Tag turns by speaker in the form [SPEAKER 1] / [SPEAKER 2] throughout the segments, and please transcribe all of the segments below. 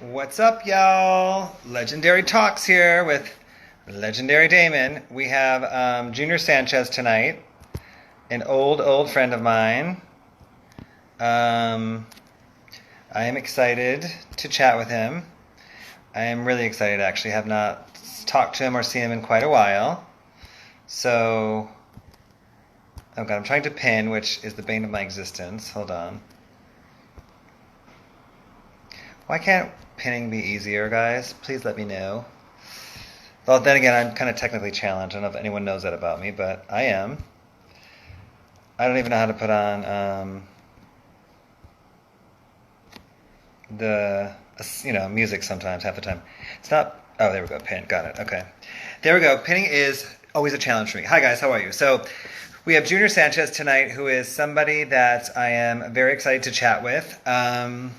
[SPEAKER 1] What's up, y'all? Legendary Talks here with Legendary Damon. We have Junior Sanchez tonight, an old friend of mine. I am excited to chat with him. I am really excited, actually. Have not talked to him or seen him in quite a while. So, oh God, I'm trying to pin, which is the bane of my existence. Hold on. Why can't pinning be easier, guys? Please let me know. Well, then again, I'm kind of technically challenged. I don't know if anyone knows that about me, but I am. I don't even know how to put on music sometimes, half the time. It's not, oh, there we go, pin, got it, okay. There we go, pinning is always a challenge for me. Hi guys, how are you? So, we have Junior Sanchez tonight, who is somebody that I am very excited to chat with. And,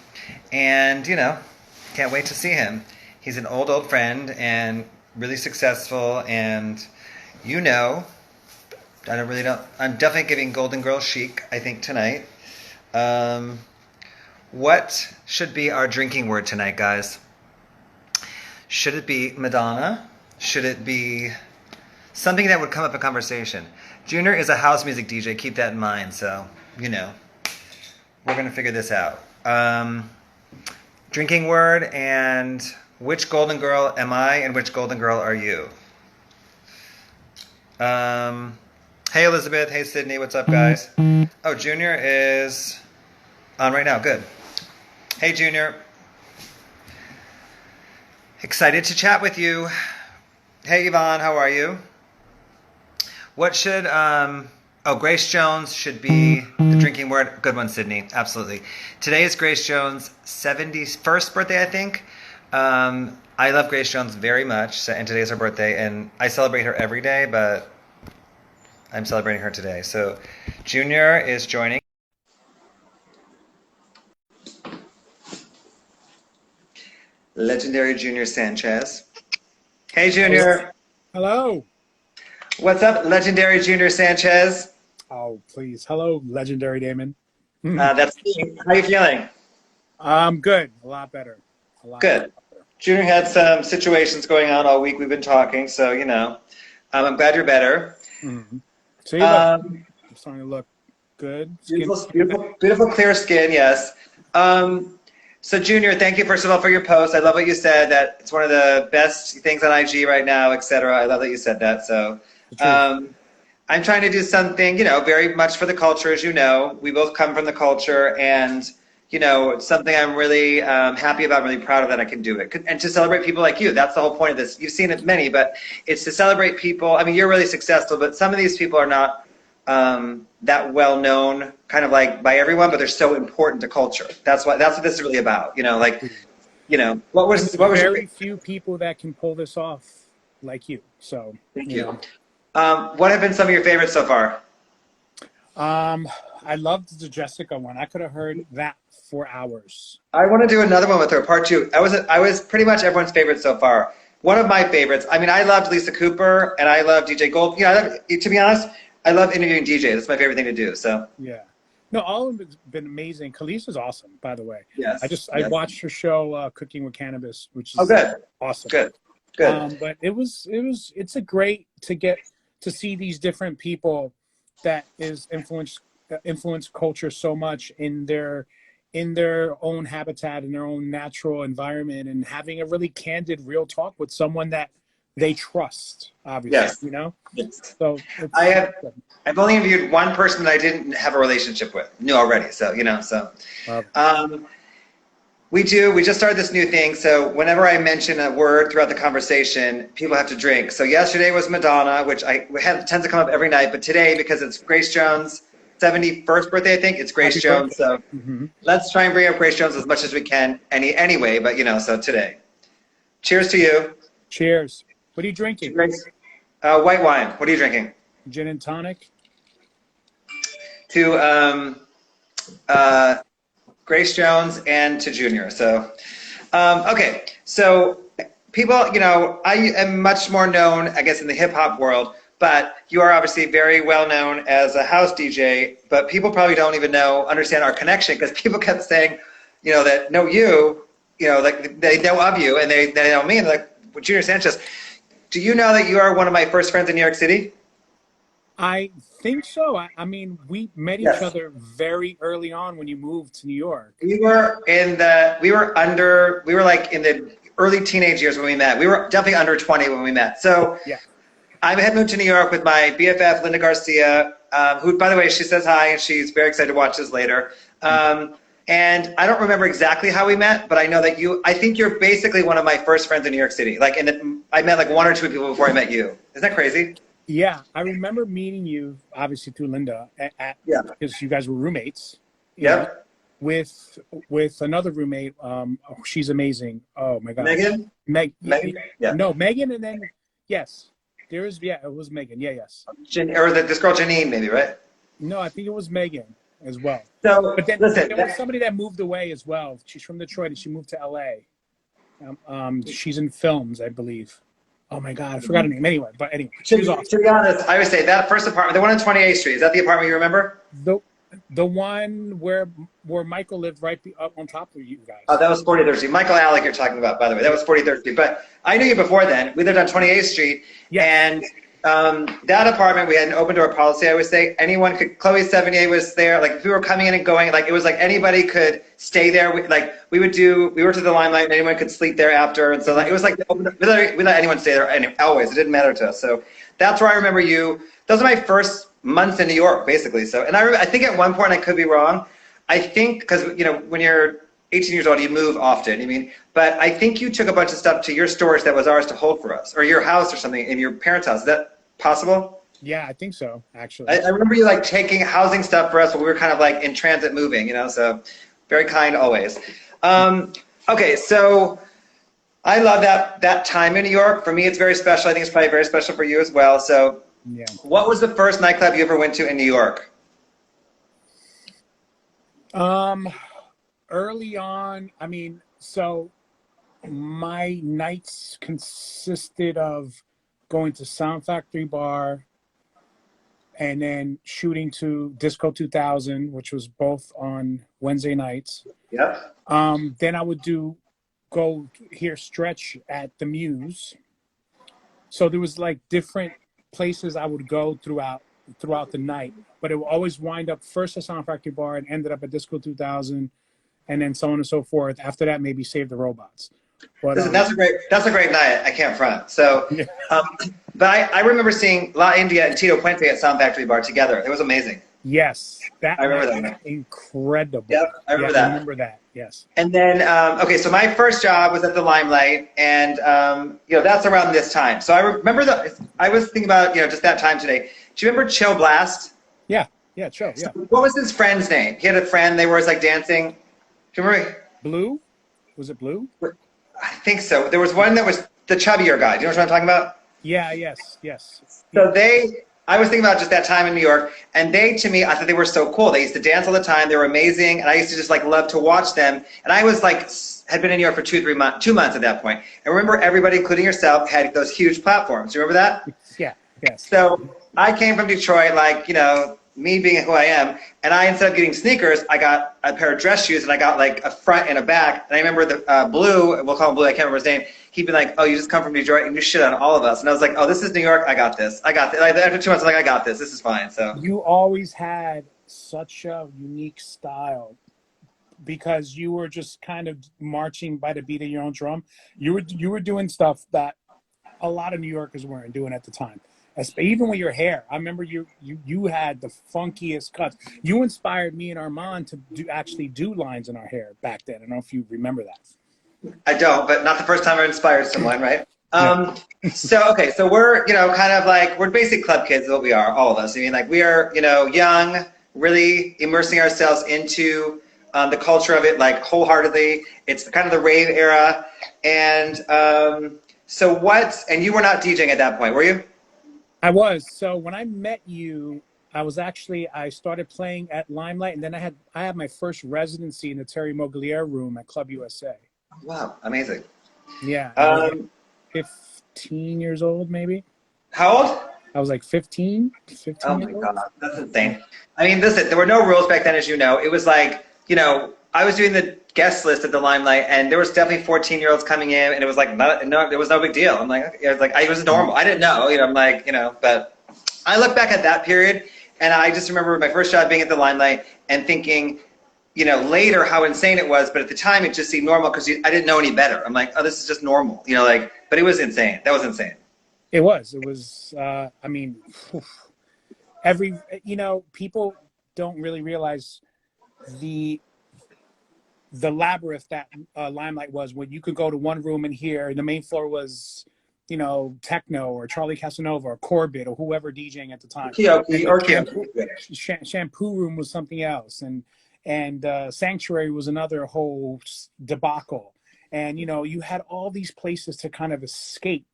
[SPEAKER 1] can't wait to see him. He's an old friend and really successful, and I'm definitely giving Golden Girl chic, I think, tonight. What should be our drinking word tonight, guys? Should it be Madonna? Should it be something that would come up in conversation? Junior is a house music DJ, keep that in mind, so, we're going to figure this out. Drinking word, and which Golden Girl am I and which Golden Girl are you? Hey Elizabeth, hey Sydney, what's up guys? Oh, Junior is on right now, good. Hey Junior. Excited to chat with you. Hey Yvonne, how are you? What should, Grace Jones should be the drinking word. Good one, Sydney. Absolutely. Today is Grace Jones' 71st birthday, I think. I love Grace Jones very much, and today is her birthday, and I celebrate her every day, but I'm celebrating her today. So Junior is joining. Legendary Junior Sanchez. Hey, Junior.
[SPEAKER 2] Hello.
[SPEAKER 1] What's up, Legendary Junior Sanchez?
[SPEAKER 2] Oh, please. Hello, Legendary Damon.
[SPEAKER 1] That's me. How are you feeling?
[SPEAKER 2] I'm good. A lot better.
[SPEAKER 1] Good. Junior had some situations going on all week. We've been talking, so, I'm glad you're better.
[SPEAKER 2] Mm-hmm. So you're starting to look good.
[SPEAKER 1] Beautiful, clear skin, yes. So, Junior, thank you, first of all, for your post. I love what you said, that it's one of the best things on IG right now, etc. I love that you said that, so... I'm trying to do something, very much for the culture, as you know. We both come from the culture, and, it's something I'm really happy about, really proud of that I can do it. And to celebrate people like you, that's the whole point of this. You've seen it many, but it's to celebrate people. I mean, you're really successful, but some of these people are not that well known, kind of like by everyone, but they're so important to culture. That's what this is really about. What was
[SPEAKER 2] very few people that can pull this off like you. So
[SPEAKER 1] thank you. What have been some of your favorites so far?
[SPEAKER 2] I loved the Jessica one. I could have heard that for hours.
[SPEAKER 1] I want to do another one with her, part two. I was pretty much everyone's favorite so far. One of my favorites. I mean, I loved Lisa Cooper and I love DJ Gold. To be honest, I love interviewing DJs. That's my favorite thing to do. So
[SPEAKER 2] yeah, no, all of them have been amazing. Khaleesi's awesome, by the way.
[SPEAKER 1] Yes.
[SPEAKER 2] I watched her show Cooking with Cannabis, which is awesome.
[SPEAKER 1] Good.
[SPEAKER 2] But it's a great to get to see these different people that is influence culture so much in their own habitat, in their own natural environment, and having a really candid, real talk with someone that they trust, obviously.
[SPEAKER 1] Yes.
[SPEAKER 2] So
[SPEAKER 1] I've only interviewed one person that I didn't have a relationship with, knew already. So we just started this new thing, so whenever I mention a word throughout the conversation, people have to drink. So yesterday was Madonna, which tends to come up every night, but today, because it's Grace Jones' 71st birthday, I think, it's Grace Jones, so let's try and bring up Grace Jones as much as we can anyway, but so today. Cheers to you.
[SPEAKER 2] Cheers. What are you drinking?
[SPEAKER 1] White wine. What are you drinking?
[SPEAKER 2] Gin and tonic?
[SPEAKER 1] To Grace Jones and to Junior. So, okay. So people, I am much more known, I guess, in the hip hop world, but you are obviously very well known as a house DJ, but people probably don't even understand our connection, because people kept saying, that know you you know, like they know of you and they know me, and they're like, well, Junior Sanchez, do you know that you are one of my first friends in New York City?
[SPEAKER 2] I think so. I mean, we met each
[SPEAKER 1] Yes.
[SPEAKER 2] other very early on when you moved to New York.
[SPEAKER 1] We were like in the early teenage years when we met. We were definitely under 20 when we met. So
[SPEAKER 2] Yeah.
[SPEAKER 1] I had moved to New York with my BFF, Linda Garcia, who, by the way, she says hi and she's very excited to watch this later. And I don't remember exactly how we met, but I know that I think you're basically one of my first friends in New York City. Like, I met like one or two people before I met you. Isn't that crazy?
[SPEAKER 2] Yeah, I remember meeting you, obviously through Linda, because you guys were roommates.
[SPEAKER 1] Yeah.
[SPEAKER 2] With another roommate. She's amazing. Oh my God.
[SPEAKER 1] Megan?
[SPEAKER 2] Megan?
[SPEAKER 1] Yeah.
[SPEAKER 2] No, Megan, and then yes, it was Megan. Yeah, yes.
[SPEAKER 1] Or this girl Janine, maybe, right?
[SPEAKER 2] No, I think it was Megan as well.
[SPEAKER 1] So,
[SPEAKER 2] But then
[SPEAKER 1] listen,
[SPEAKER 2] there was somebody that moved away as well. She's from Detroit and she moved to LA. She's in films, I believe. Oh my God, I forgot her name. Anyway, she was awesome.
[SPEAKER 1] To be honest, I would say that first apartment, the one on 28th Street, is that the apartment you remember?
[SPEAKER 2] The one where Michael lived right up on top of you guys.
[SPEAKER 1] Oh, that was 43rd Street. Michael Alec you're talking about, by the way. That was 43rd Street. But I knew you before then. We lived on 28th Street.
[SPEAKER 2] Yeah.
[SPEAKER 1] And that apartment, we had an open door policy, I would say. Anyone could, Chloe 78 was there. Like, if we were coming in and going, like, it was like anybody could stay there. We were to the Limelight and anyone could sleep there after. And so like, it was like, we let anyone stay there always. It didn't matter to us. So that's where I remember you. Those are my first months in New York, basically. So, and I think at one point, I could be wrong. I think, because, you know, when you're 18 years old, you move often. I mean, but I think you took a bunch of stuff to your storage that was ours to hold for us, or your house or something in your parents' house. Is that possible?
[SPEAKER 2] Yeah, I think so, actually.
[SPEAKER 1] I remember you like taking housing stuff for us when we were kind of like in transit moving, you know, so very kind always. Okay, so I love that time in New York. For me, it's very special. I think it's probably very special for you as well. So
[SPEAKER 2] yeah.
[SPEAKER 1] What was the first nightclub you ever went to in New York?
[SPEAKER 2] Early on, I mean, so my nights consisted of going to Sound Factory Bar and then shooting to Disco 2000, which was both on Wednesday nights.
[SPEAKER 1] Yep.
[SPEAKER 2] Then I would go hear Stretch at the Muse. So there was like different places I would go throughout the night, but it would always wind up first at Sound Factory Bar and ended up at Disco 2000, and then so on and so forth. After that, maybe Save the Robots. But,
[SPEAKER 1] listen, that's a great night. I can't front. So,
[SPEAKER 2] yeah.
[SPEAKER 1] but I remember seeing La India and Tito Puente at Sound Factory Bar together. It was amazing.
[SPEAKER 2] Yes,
[SPEAKER 1] I remember that.
[SPEAKER 2] Incredible.
[SPEAKER 1] Yep, I remember that.
[SPEAKER 2] Yes.
[SPEAKER 1] And then, okay, so my first job was at the Limelight, and you know, that's around this time. So I remember I was thinking about, you know, just that time today. Do you remember Chill Blast?
[SPEAKER 2] Yeah, Chill. Yeah.
[SPEAKER 1] So what was his friend's name? He had a friend. They were always like dancing. Do you remember?
[SPEAKER 2] Blue? Was it Blue?
[SPEAKER 1] I think so. There was one that was the chubbier guy. Do you know what I'm talking about?
[SPEAKER 2] Yeah. Yes.
[SPEAKER 1] So I was thinking about just that time in New York, and to me, I thought they were so cool. They used to dance all the time. They were amazing, and I used to just like love to watch them. And I was like, had been in New York for 2 months at that point. And remember, everybody, including yourself, had those huge platforms. Do you remember that?
[SPEAKER 2] Yeah. Yes.
[SPEAKER 1] So I came from Detroit, like, you know, me being who I am, and instead of getting sneakers, I got a pair of dress shoes, and I got like a front and a back. And I remember the Blue, we'll call him Blue, I can't remember his name. He'd be like, oh, you just come from Detroit and you shit on all of us. And I was like, oh, this is New York, I got this. Like, after 2 months, I'm like, I got this is fine. So
[SPEAKER 2] you always had such a unique style because you were just kind of marching by the beat of your own drum. You were doing stuff that a lot of New Yorkers weren't doing at the time. Even with your hair, I remember you had the funkiest cuts. You inspired me and Armand to actually do lines in our hair back then. I don't know if you remember that.
[SPEAKER 1] I don't, but not the first time I inspired someone, right? So, okay, so we're, you know, kind of like, we're basic club kids is what we are, all of us. I mean, like, we are, you know, young, really immersing ourselves into the culture of it, like, wholeheartedly. It's kind of the rave era. And and you were not DJing at that point, were you?
[SPEAKER 2] I was. So when I met you, I started playing at Limelight, and then I had my first residency in the Terry Mogliere room at Club USA.
[SPEAKER 1] Wow, amazing.
[SPEAKER 2] Yeah. I was like 15 years old, maybe.
[SPEAKER 1] How old?
[SPEAKER 2] I was like 15.
[SPEAKER 1] Oh my God, that's insane. I mean, listen, there were no rules back then, as you know. It was like, you know, I was doing the guest list at the Limelight, and there was definitely 14-year-olds coming in, and it was like there was no big deal. I'm like, it was normal. I didn't know, I'm like, but I look back at that period, and I just remember my first job being at the Limelight and thinking, later how insane it was, but at the time it just seemed normal because I didn't know any better. I'm like, oh, this is just normal, but it was insane. That was insane.
[SPEAKER 2] It was. I mean, people don't really realize the labyrinth that Limelight was, when you could go to one room and hear, the main floor was, techno or Charlie Casanova or Corbett or whoever DJing at the time. Shampoo room was something else, and Sanctuary was another whole debacle. And you had all these places to kind of escape.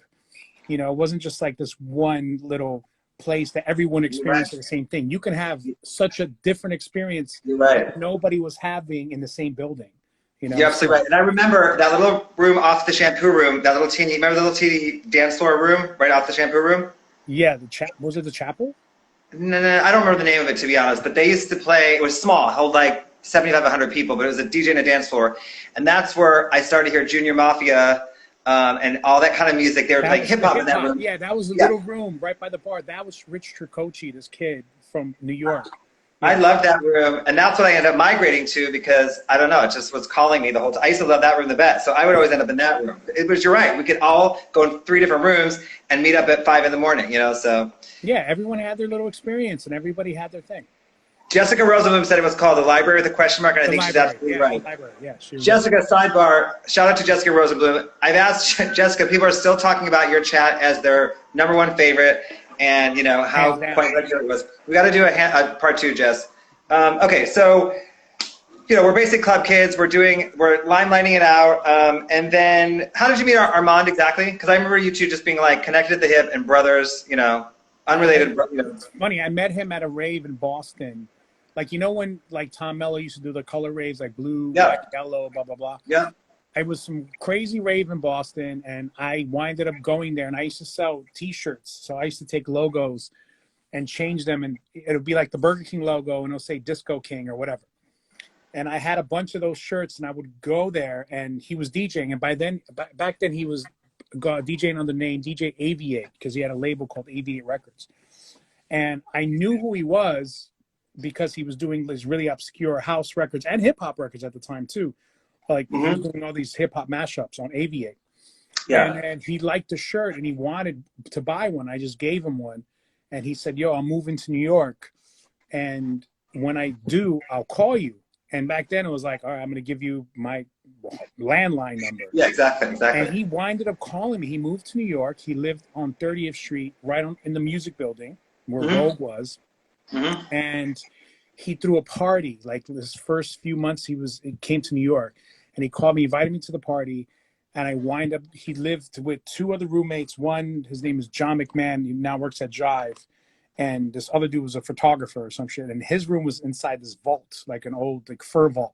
[SPEAKER 2] It wasn't just like this one little place that everyone experienced the same thing. You can have such a different experience that nobody was having in the same building.
[SPEAKER 1] You're absolutely right. And I remember that little room off the shampoo room, remember the little teeny dance floor room right off the shampoo room?
[SPEAKER 2] Yeah, was it the chapel?
[SPEAKER 1] No, I don't remember the name of it, to be honest, but they used to play, it was small, held like 7,500 people, but it was a DJ and a dance floor. And that's where I started to hear Junior Mafia and all that kind of music. They were playing hip-hop in that room.
[SPEAKER 2] Yeah, that was a little room right by the bar. That was Rich Tricoci, this kid from New York.
[SPEAKER 1] I loved that room, and that's what I ended up migrating to because, I don't know, it just was calling me the whole time. I used to love that room the best, so I would always end up in that room. But you're right, we could all go in 3 different rooms and meet up at 5 in the morning, so. Yeah,
[SPEAKER 2] everyone had their little experience, and everybody had their thing.
[SPEAKER 1] Jessica Rosenblum said it was called The Library with a question mark, and I think she's absolutely right. Jessica, sidebar, shout out to Jessica Rosenblum. I've asked Jessica, people are still talking about your chat as their #1 favorite, and how quite regular it was. We got to do a part 2, Jess. Okay, so we're basic club kids. We're limelighting it out, and then how did you meet Armand exactly? Because I remember you two just being like connected at the hip and brothers, unrelated.
[SPEAKER 2] It's funny. I met him at a rave in Boston. Like, when like Tom Mello used to do the color raves, like blue, black, yellow, blah blah blah.
[SPEAKER 1] Yeah.
[SPEAKER 2] I was some crazy rave in Boston, and I winded up going there, and I used to sell T-shirts. So I used to take logos and change them, and it'll be like the Burger King logo, and it'll say Disco King or whatever. And I had a bunch of those shirts, and I would go there, and he was DJing. And back then he was DJing under the name DJ Aviate, because he had a label called Aviate Records. And I knew who he was because he was doing these really obscure house records and hip hop records at the time too. Like he was doing all these hip hop mashups on Aviate. Yeah. And he liked the shirt and he wanted to buy one. I just gave him one. And he said, yo, I'm moving to New York. And when I do, I'll call you. And back then it was like, all right, I'm going to give you my landline number.
[SPEAKER 1] Yeah, exactly.
[SPEAKER 2] And he winded up calling me. He moved to New York. He lived on 30th Street, in the music building where Rogue was. And he threw a party. Like his first few months he came to New York, and he called me, invited me to the party. And he lived with 2 other roommates. One, his name is John McMahon. He now works at Jive. And this other dude was a photographer or some shit. And his room was inside this vault, like an old fur vault.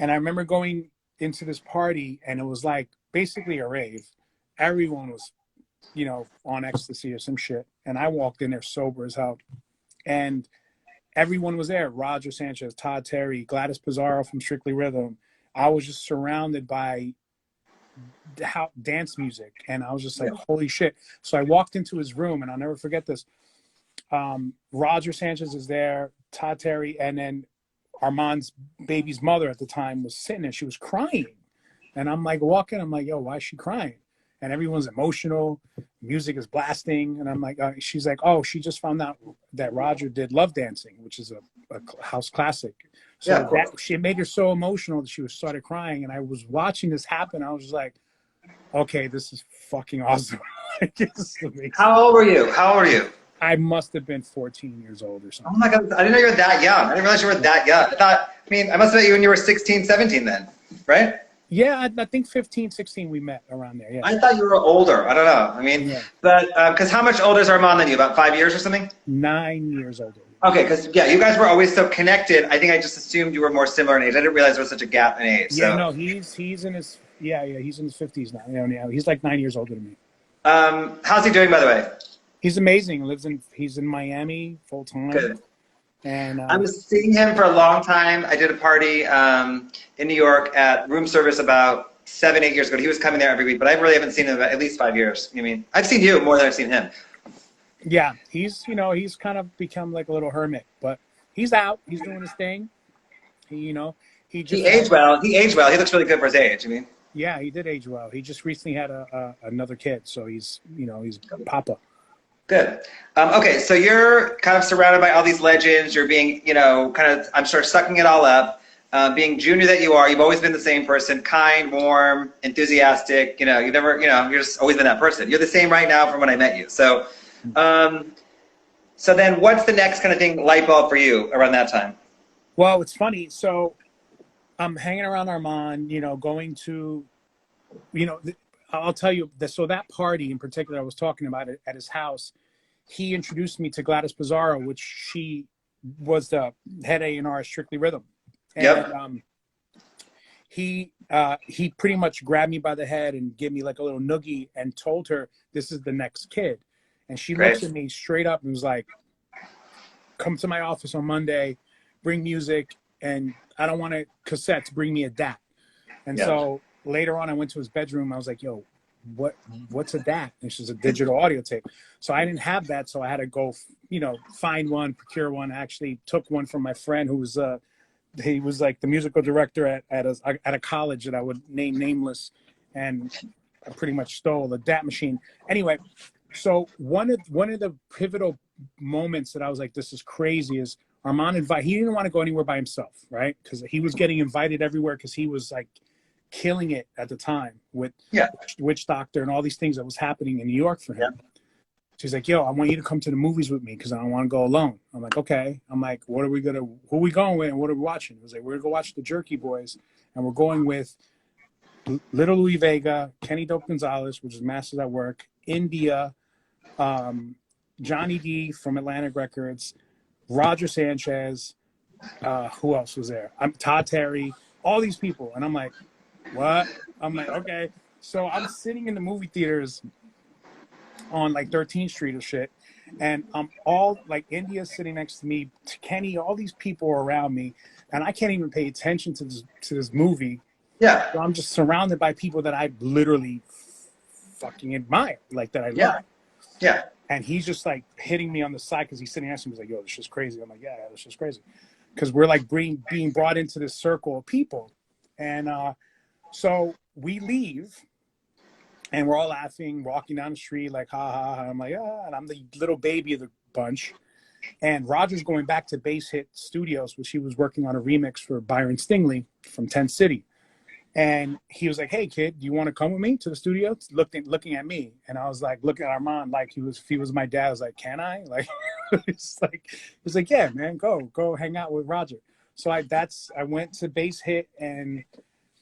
[SPEAKER 2] And I remember going into this party, and it was like basically a rave. Everyone was, on ecstasy or some shit. And I walked in there sober as hell. And everyone was there. Roger Sanchez, Todd Terry, Gladys Pizarro from Strictly Rhythm. I was just surrounded by dance music, and I was just like, holy shit. So I walked into his room, and I'll never forget this. Roger Sanchez is there, Todd Terry, and then Armand's baby's mother at the time was sitting there. She was crying. And I'm like walking, I'm like, yo, why is she crying? And everyone's emotional. Music is blasting. And I'm like, she's like, oh, she just found out that Roger did Love Dancing, which is a house classic. So she made her so emotional that she started crying. And I was watching this happen. I was just like, okay, this is fucking awesome.
[SPEAKER 1] How old were you?
[SPEAKER 2] I must have been 14 years old or something.
[SPEAKER 1] Oh my God, I didn't know you were that young. I didn't realize you were that young. I must have met you when you were 16, 17 then, right?
[SPEAKER 2] Yeah, I think 15, 16 we met around there, yeah.
[SPEAKER 1] I thought you were older. I don't know. But, because how much older is Armand than you? About 5 years or something?
[SPEAKER 2] 9 years older.
[SPEAKER 1] Okay, because, you guys were always so connected. I think I just assumed you were more similar in age. I didn't realize there was such a gap in age.
[SPEAKER 2] Yeah, no, he's in his, he's in his 50s now. He's like 9 years older than me.
[SPEAKER 1] How's he doing, by the way?
[SPEAKER 2] He's amazing. He's in Miami full time.
[SPEAKER 1] Good.
[SPEAKER 2] And
[SPEAKER 1] I was seeing him for a long time. I did a party in New York at room service about 7, 8 years ago. He was coming there every week, but I really haven't seen him in at least 5 years. I mean, I've seen you more than I've seen him.
[SPEAKER 2] yeah, he's, you know, he's kind of become like a little hermit, but he's out. He's doing his thing. He, you know, he just
[SPEAKER 1] He aged well. He aged well. He looks really good for his age. I mean,
[SPEAKER 2] yeah, he did age well. He just recently had another kid, so he's, you know, he's Papa.
[SPEAKER 1] good. Okay, so you're kind of surrounded by all these legends. You're being, you know, kind of, I'm sure, sucking it all up. Being Junior that you are, you've always been the same person, kind, warm, enthusiastic. You know, you've never, you know, you're just always been that person. You're the same right now from when I met you. So, so then what's the next kind of thing, light bulb for you around that time?
[SPEAKER 2] Well, it's funny. So I'm hanging around Armand, you know, going to, you know, I'll tell you that. So that party in particular, I was talking about it at his house. He introduced me to Gladys Pizarro, which she was the head A&R at Strictly Rhythm. And
[SPEAKER 1] Yep.
[SPEAKER 2] He pretty much grabbed me by the head and gave me like a little noogie and told her, this is the next kid. And she
[SPEAKER 1] Great.
[SPEAKER 2] looked at me straight up and was like, come to my office on Monday, bring music, and I don't want cassettes, bring me a DAT. And
[SPEAKER 1] Yeah.
[SPEAKER 2] so later on, I went to his bedroom. I was like, yo, what's a DAT? And she's a digital audio tape. So I didn't have that. So I had to go, you know, find one, procure one. I actually took one from my friend who was, he was like the musical director at a college that I would name nameless. And I pretty much stole the DAT machine. Anyway, so one of the pivotal moments that I was like, this is crazy, is Armand he didn't want to go anywhere by himself, right? Because he was getting invited everywhere because he was like killing it at the time with Witch Doctor and all these things that was happening in New York for him. Yeah. She's like, yo, I want you to come to the movies with me because I don't want to go alone. I'm like, okay. I'm like, who are we going with and what are we watching? He was like, we're going to go watch the Jerky Boys, and we're going with Little Louis Vega, Kenny Dope Gonzalez, which is Masters at Work, India, Johnny D from Atlantic Records, Roger Sanchez, who else was there? Todd Terry, all these people. And I'm like, what? I'm like, okay. So I'm sitting in the movie theaters on like 13th Street or shit. And I'm all like, India's sitting next to me, Kenny, all these people are around me. And I can't even pay attention to this movie.
[SPEAKER 1] Yeah.
[SPEAKER 2] So I'm just surrounded by people that I literally fucking admire, like that I love.
[SPEAKER 1] Yeah.
[SPEAKER 2] And he's just like hitting me on the side because he's sitting next to me. He's like, yo, this is crazy. I'm like, yeah, this is crazy. Because we're like being brought into this circle of people. And so we leave and we're all laughing, walking down the street like, ha, ha, ha. I'm like, ah, and I'm the little baby of the bunch. And Roger's going back to Bass Hit Studios, which he was working on a remix for Byron Stingley from 10 City. And he was like, hey, kid, do you want to come with me to the studio? Looking at me. And I was like, looking at Armand like if he was my dad. I was like, can I? Like, he's like, yeah, man, go hang out with Roger. So I went to Bass Hit, and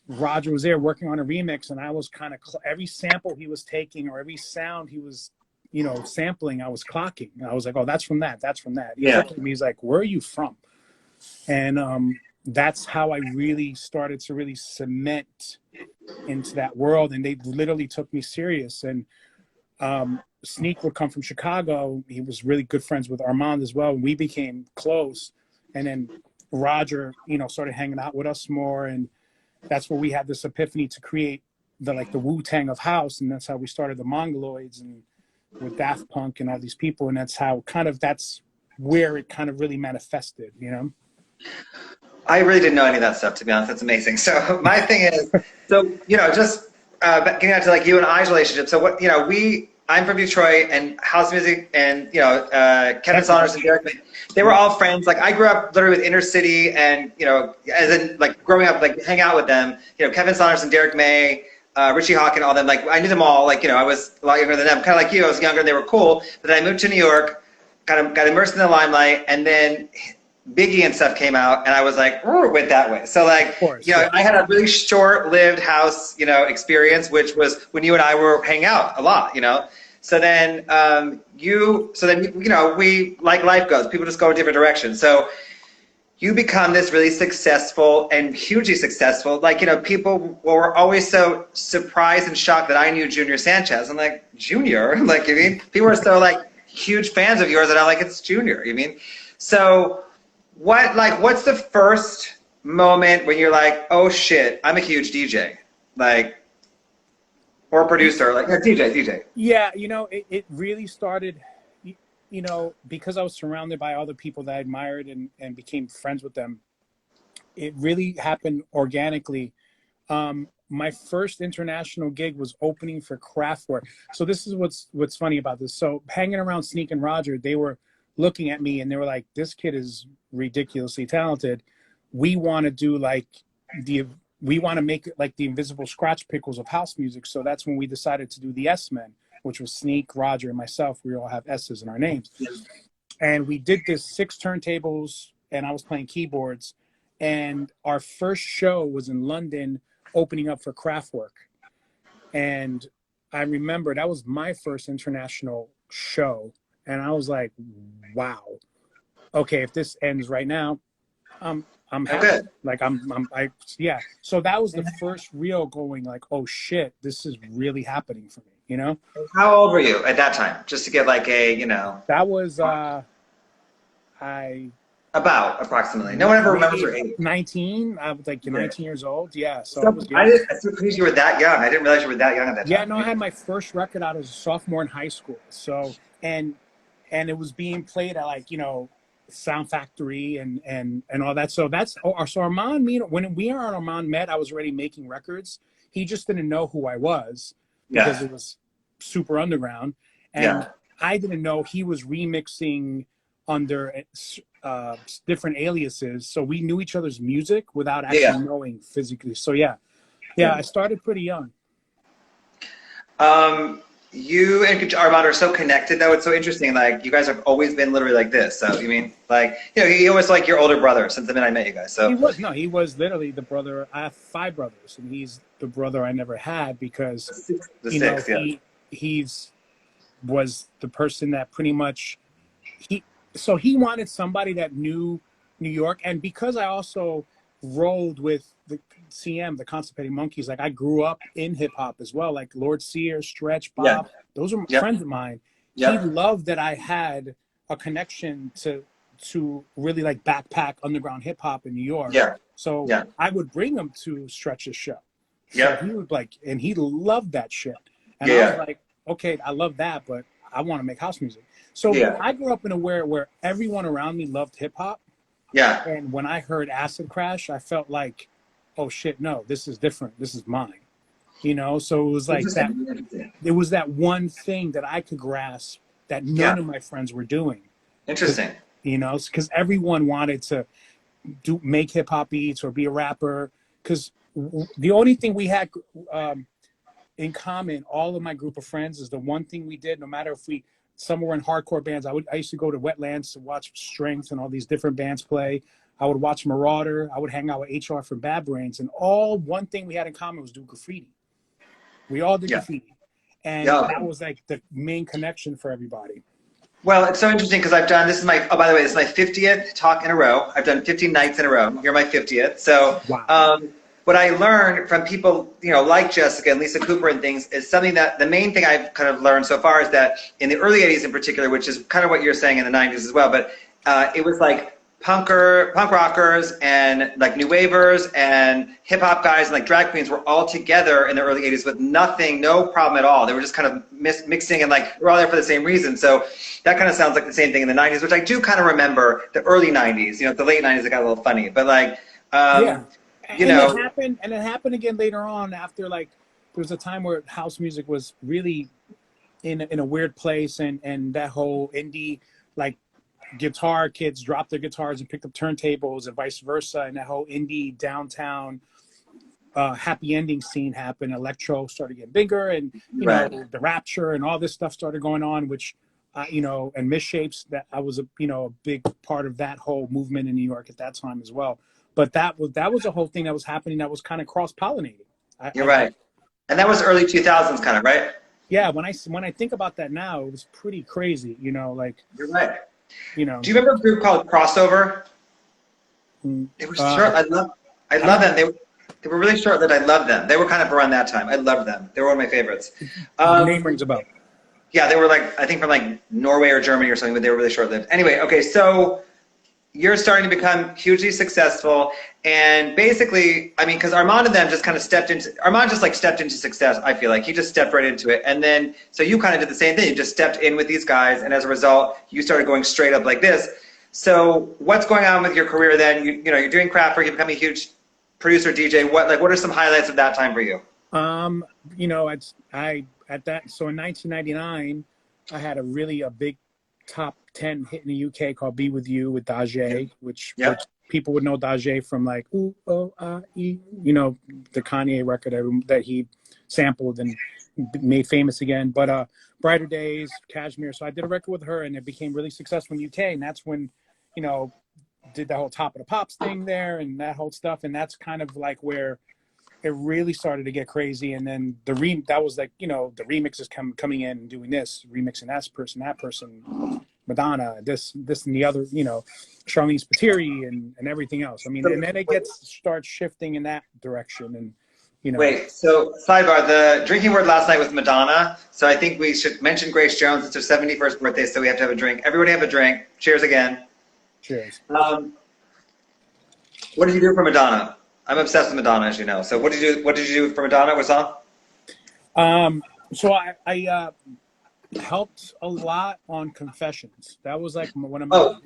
[SPEAKER 2] Roger was there working on a remix. And I was kind of, every sample he was taking or every sound he was, you know, sampling, I was clocking. And I was like, oh, that's from that. That's from that. He looked at me, he's like, where are you from? And that's how I really started to really cement into that world. And they literally took me serious. And Sneak would come from Chicago. He was really good friends with Armand as well. And we became close. And then Roger, you know, started hanging out with us more. And that's where we had this epiphany to create the Wu-Tang of house. And that's how we started the Mongoloids and with Daft Punk and all these people. And that's where it kind of really manifested, you know?
[SPEAKER 1] I really didn't know any of that stuff, to be honest. That's amazing. So my thing is, so, you know, just getting out to like you and I's relationship. So what, you know, I'm from Detroit, and house music, and, you know, Kevin Saunders and Derek May, they were all friends. Like I grew up literally with Inner City, and, you know, as in like growing up, like hang out with them, you know, Kevin Saunders and Derek May, Richie Hawk and all them. Like I knew them all. Like, you know, I was a lot younger than them. Kind of like you, I was younger and they were cool. But then I moved to New York, kind of got immersed in the limelight, and then Biggie and stuff came out, and I was like, went that way. So like, you know, I had a really short-lived house, you know, experience, which was when you and I were hanging out a lot, you know. So then, you know, we, like life goes, people just go in different directions. So you become this really successful and hugely successful. Like, you know, people were always so surprised and shocked that I knew Junior Sanchez. I'm like, Junior? Like, you mean, people are so like huge fans of yours that I'm like, it's Junior, you mean? So what's the first moment when you're like, oh shit, I'm a huge DJ, like, or producer, like, yeah, DJ.
[SPEAKER 2] Yeah, it really started, because I was surrounded by other people that I admired and became friends with them. It really happened organically. My first international gig was opening for Kraftwerk. So this is what's funny about this. So hanging around Sneak and Roger, they were looking at me and they were like, this kid is ridiculously talented. We want to do we want to make it like the invisible scratch pickles of house music. So that's when we decided to do the S-Men, which was Sneak, Roger, and myself. We all have S's in our names. And we did this 6 turntables and I was playing keyboards. And our first show was in London, opening up for Kraftwerk. And I remember that was my first international show. And I was like, wow, okay, if this ends right now, I'm happy.
[SPEAKER 1] Okay.
[SPEAKER 2] Like yeah. So that was the first real going like, oh shit, this is really happening for me,
[SPEAKER 1] How old were you at that time? Just to get like a,
[SPEAKER 2] That was,
[SPEAKER 1] About, approximately. No one ever remembers your age.
[SPEAKER 2] 19. I was like 19 years old. Yeah. So
[SPEAKER 1] It's so crazy you were that young. I didn't realize you were that young at that time.
[SPEAKER 2] Yeah, no, I had my first record out as a sophomore in high school. So, and it was being played at Sound Factory and all that. So so Armand, when we and Armand met, I was already making records. He just didn't know who I was because it was super underground. And I didn't know he was remixing under different aliases, so we knew each other's music without actually knowing physically. So I started pretty young.
[SPEAKER 1] You and Armand are so connected, though. It's so interesting. Like, you guys have always been literally like this. So you mean, like, he was like your older brother since the minute I met you guys. So
[SPEAKER 2] he was literally the brother. I have 5 brothers, and he's the brother I never had because he's was the person that pretty much So he wanted somebody that knew New York. And because I also rolled with the CM, the Constipated Monkeys, like I grew up in hip hop as well, like Lord Sear, Stretch, Bob, those are friends of mine. He loved that I had a connection to really like backpack underground hip hop in New York. So I would bring him to Stretch's show. So he would and he loved that shit. And I was like, okay, I love that, but I want to make house music. So I grew up in a where everyone around me loved hip hop.
[SPEAKER 1] Yeah.
[SPEAKER 2] And when I heard Acid Crash, I felt like, oh shit, no, this is different. This is mine. So it was like that. It was that one thing that I could grasp that none of my friends were doing.
[SPEAKER 1] Interesting.
[SPEAKER 2] Because everyone wanted to make hip hop beats or be a rapper. Because the only thing we had in common, all of my group of friends, is the one thing we did, no matter if some were in hardcore bands. I used to go to Wetlands to watch Strength and all these different bands play. I would watch Marauder. I would hang out with HR from Bad Brains. And one thing we had in common was do graffiti. We all did graffiti. And that was like the main connection for everybody.
[SPEAKER 1] Well, it's so interesting because I've done, by the way, this is my 50th talk in a row. I've done 50 nights in a row. You're my 50th. So what I learned from people, like Jessica and Lisa Cooper and things, is something that the main thing I've kind of learned so far is that in the early 80s in particular, which is kind of what you're saying in the 90s as well, but it was like punk rockers and like new wavers and hip hop guys and like drag queens were all together in the early 80s with no problem at all. They were just kind of mixing and like we're all there for the same reason. So that kind of sounds like the same thing in the 90s, which I do kind of remember the early 90s. The late 90s it got a little funny, but like
[SPEAKER 2] it happened again later on after there was a time where house music was really in a weird place and that whole indie guitar kids dropped their guitars and picked up turntables and vice versa, and that whole indie downtown happy ending scene happened. Electro started getting bigger, and the Rapture and all this stuff started going on, which and Misshapes, that I was a big part of that whole movement in New York at that time as well. But that was a whole thing that was happening that was kind of cross-pollinating.
[SPEAKER 1] You're right. And that was early 2000s kind of, right?
[SPEAKER 2] Yeah, when I think about that now, it was pretty crazy, You're right.
[SPEAKER 1] Do you remember a group called Crossover? They were short. I love them. They were really short that I loved them. They were kind of around that time. I loved them. They were one of my favorites.
[SPEAKER 2] The name rings a bell.
[SPEAKER 1] Yeah, they were I think from Norway or Germany or something, but they were really short-lived. Anyway, okay, so you're starting to become hugely successful, and basically, I mean, because Armand and them just kind of stepped into success. I feel like he just stepped right into it, and then so you kind of did the same thing. You just stepped in with these guys, and as a result, you started going straight up like this. So what's going on with your career then? You know, you're doing craft work, you're becoming a huge producer, DJ. What are some highlights of that time for you?
[SPEAKER 2] You know, so in 1999, I had a big top 10 hit in the UK called "Be With You" with Dajé, which people would know Dajé from like "Ooh Oh Ah E," you know, the Kanye record that he sampled and made famous again. But Brighter Days, Cashmere. So I did a record with her, and it became really successful in UK. And that's when, you know, did the whole Top of the Pops thing there and that whole stuff. And that's kind of like where it really started to get crazy. And then that was like, you know, the remixes coming in and doing this, remixing that person, Madonna, this and the other, you know, Charlene Spiteri and everything else. I mean, and then it starts shifting in that direction. And, you know.
[SPEAKER 1] Wait, so sidebar, the drinking word last night was Madonna. So I think we should mention Grace Jones. It's her 71st birthday, so we have to have a drink. Everybody have a drink. Cheers again.
[SPEAKER 2] Cheers.
[SPEAKER 1] What did you do for Madonna? I'm obsessed with Madonna, as you know. So what did you do for Madonna? What song?
[SPEAKER 2] So I helped a lot on Confessions. That was like one of my.
[SPEAKER 1] Oh,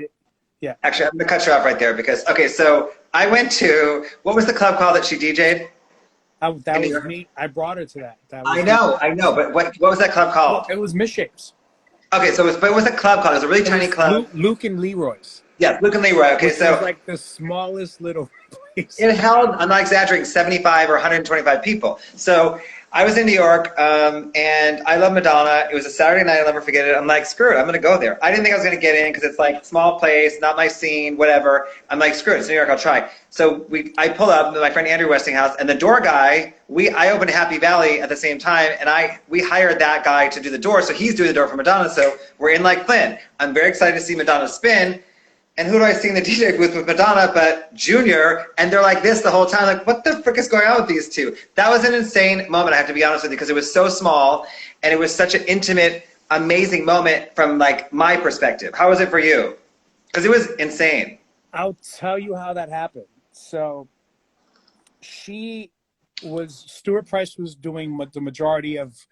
[SPEAKER 1] yeah. Actually, I'm gonna cut you off right there because so I went to, what was the club called that she DJ'd?
[SPEAKER 2] That was me. I brought her to that.
[SPEAKER 1] I know. But what was that club called?
[SPEAKER 2] It was Misshape's.
[SPEAKER 1] Okay, so what was the club called? It was a really tiny club.
[SPEAKER 2] Luke and Leroy's.
[SPEAKER 1] Yeah, Luke and Leroy. Okay,
[SPEAKER 2] so it was like the smallest little place.
[SPEAKER 1] It held, I'm not exaggerating, 75 or 125 people. So I was in New York, and I love Madonna. It was a Saturday night. I'll never forget it. I'm like, screw it. I'm going to go there. I didn't think I was going to get in because it's like small place, not my scene, whatever. I'm like, screw it. It's New York. I'll try. So I pull up with my friend Andrew Westinghouse, and the door guy, I opened Happy Valley at the same time, and we hired that guy to do the door. So he's doing the door for Madonna. So we're in like Flynn. I'm very excited to see Madonna spin. And who do I see in the DJ booth with Madonna but Junior? And they're like this the whole time, like, what the frick is going on with these two? That was an insane moment, I have to be honest with you, because it was so small, and it was such an intimate, amazing moment from, like, my perspective. How was it for you? Because it was insane.
[SPEAKER 2] I'll tell you how that happened. So Stuart Price was doing the majority of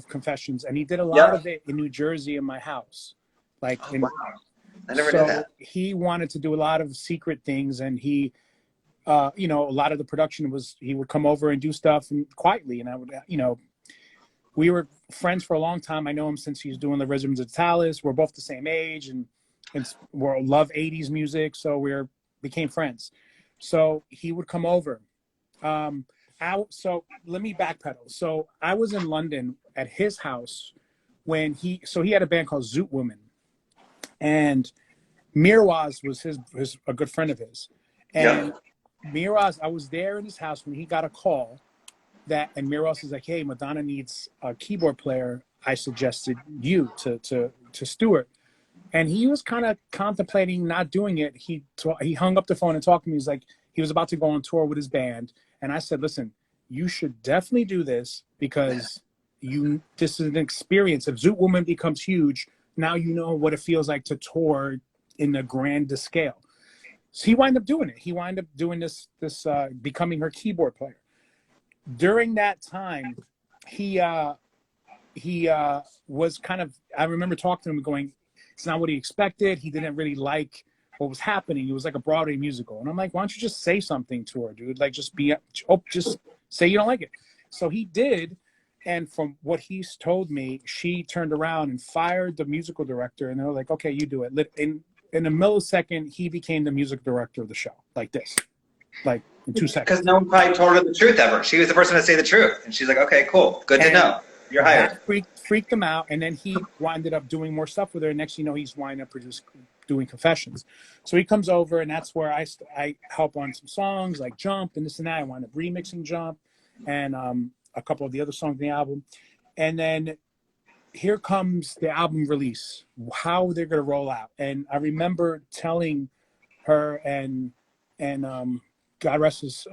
[SPEAKER 2] Confessions, and he did a lot of it in New Jersey in my house. Like,
[SPEAKER 1] wow. I never knew that.
[SPEAKER 2] He wanted to do a lot of secret things, and he, you know, a lot of the production was he would come over and do stuff quietly, and I would, you know, we were friends for a long time. I know him since he was doing the Rhythms of Talis. We're both the same age, and we love 80s music, so became friends. So he would come over. So let me backpedal. So I was in London at his house when he had a band called Zoot Woman. And Mirwaz was a good friend of his. And Mirwaz, I was there in his house when he got a call and Mirwaz was like, hey, Madonna needs a keyboard player. I suggested you to Stuart. And he was kind of contemplating not doing it. He hung up the phone and talked to me. He's like, he was about to go on tour with his band. And I said, listen, you should definitely do this because this is an experience. If Zoot Woman becomes huge, now you know what it feels like to tour in a grandest scale. So he wound up doing it. He wound up doing this becoming her keyboard player. During that time, he was kind of, I remember talking to him going, it's not what he expected. He didn't really like what was happening. It was like a Broadway musical. And I'm like, why don't you just say something to her, dude? Like, just say you don't like it. So he did. And from what he's told me, she turned around and fired the musical director. And they're like, okay, you do it. In a millisecond, he became the music director of the show, like this, like in 2 seconds.
[SPEAKER 1] Because no one probably told her the truth ever. She was the person to say the truth. And she's like, okay, cool. Good to know. You're hired.
[SPEAKER 2] That freaked him out. And then he winded up doing more stuff with her. Next thing you know, he's winding up doing Confessions. So he comes over, and that's where I help on some songs like Jump and this and that. I wind up remixing Jump and a couple of the other songs in the album. And then here comes the album release, how they're going to roll out. And I remember telling her and God rest his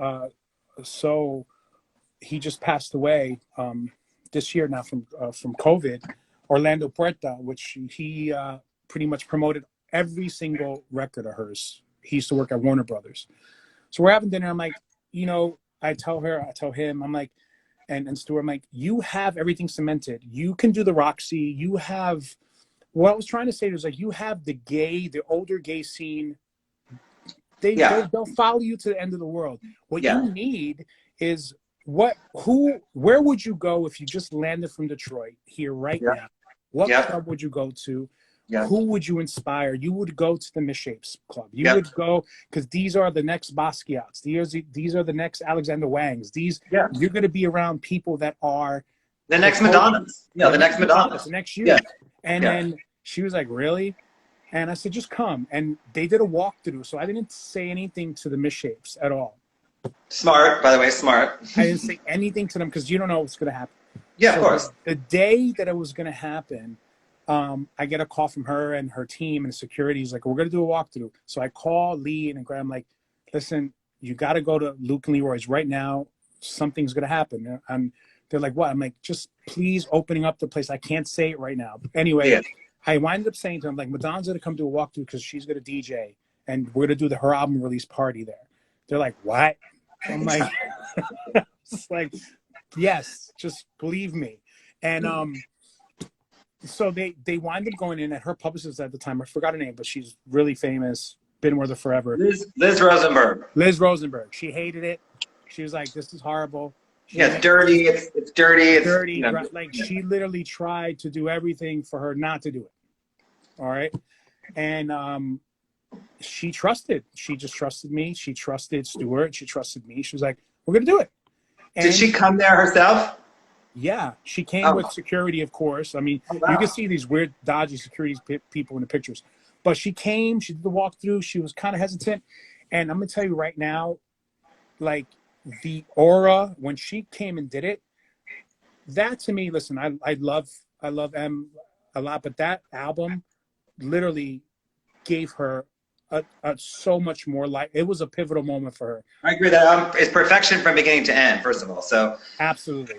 [SPEAKER 2] soul, he just passed away this year now from COVID, Orlando Puerta, which he pretty much promoted every single record of hers. He used to work at Warner Brothers. So we're having dinner. I'm like, you know, I tell him, I'm like, and Stuart, I'm like, you have everything cemented. You can do the Roxy. You have, what I was trying to say was like, you have the older gay scene. They'll follow you to the end of the world. What you need is where would you go if you just landed from Detroit here right now? What club would you go to? Who would you inspire? You would go to the Misshapes Club. You would go, because these are the next Basquiat's. These are the next Alexander Wangs. You're going to be around people that are
[SPEAKER 1] the next Madonnas. The next Madonnas.
[SPEAKER 2] The next year. And then she was like, really? And I said, just come. And they did a walkthrough, so I didn't say anything to the Misshapes at all.
[SPEAKER 1] Smart, by the way, smart.
[SPEAKER 2] I didn't say anything to them because you don't know what's going to happen.
[SPEAKER 1] Yeah, of course.
[SPEAKER 2] The day that it was going to happen, I get a call from her and her team and security. He's like, we're going to do a walkthrough. So I call Lee and Graham, like, listen, you got to go to Luke and Leroy's right now. Something's going to happen. And they're like, what? I'm like, just please opening up the place. I can't say it right now. But anyway, I wound up saying to them, like, Madonna's going to come do a walkthrough because she's going to DJ and we're going to do her album release party there. They're like, what? I'm like, it's like, yes, just believe me. And so they wind up going in, at her publicist at the time, I forgot her name, but she's really famous, been with her forever.
[SPEAKER 1] Liz Rosenberg.
[SPEAKER 2] Liz Rosenberg. She hated it. She was like, this is horrible.
[SPEAKER 1] It's dirty. It's dirty. It's
[SPEAKER 2] dirty. You know, like she literally tried to do everything for her not to do it. All right. And she just trusted me. She trusted Stuart. She trusted me. She was like, we're going to do it. And
[SPEAKER 1] did she come there herself?
[SPEAKER 2] Yeah, she came with security, of course. I mean, you can see these weird, dodgy security people in the pictures. But she came, she did the walkthrough, she was kind of hesitant. And I'm going to tell you right now, like, the aura, when she came and did it, that to me, listen, I love M a lot, but that album literally gave her so much more light. It was a pivotal moment for her.
[SPEAKER 1] I agree that it's perfection from beginning to end, first of all. So
[SPEAKER 2] absolutely.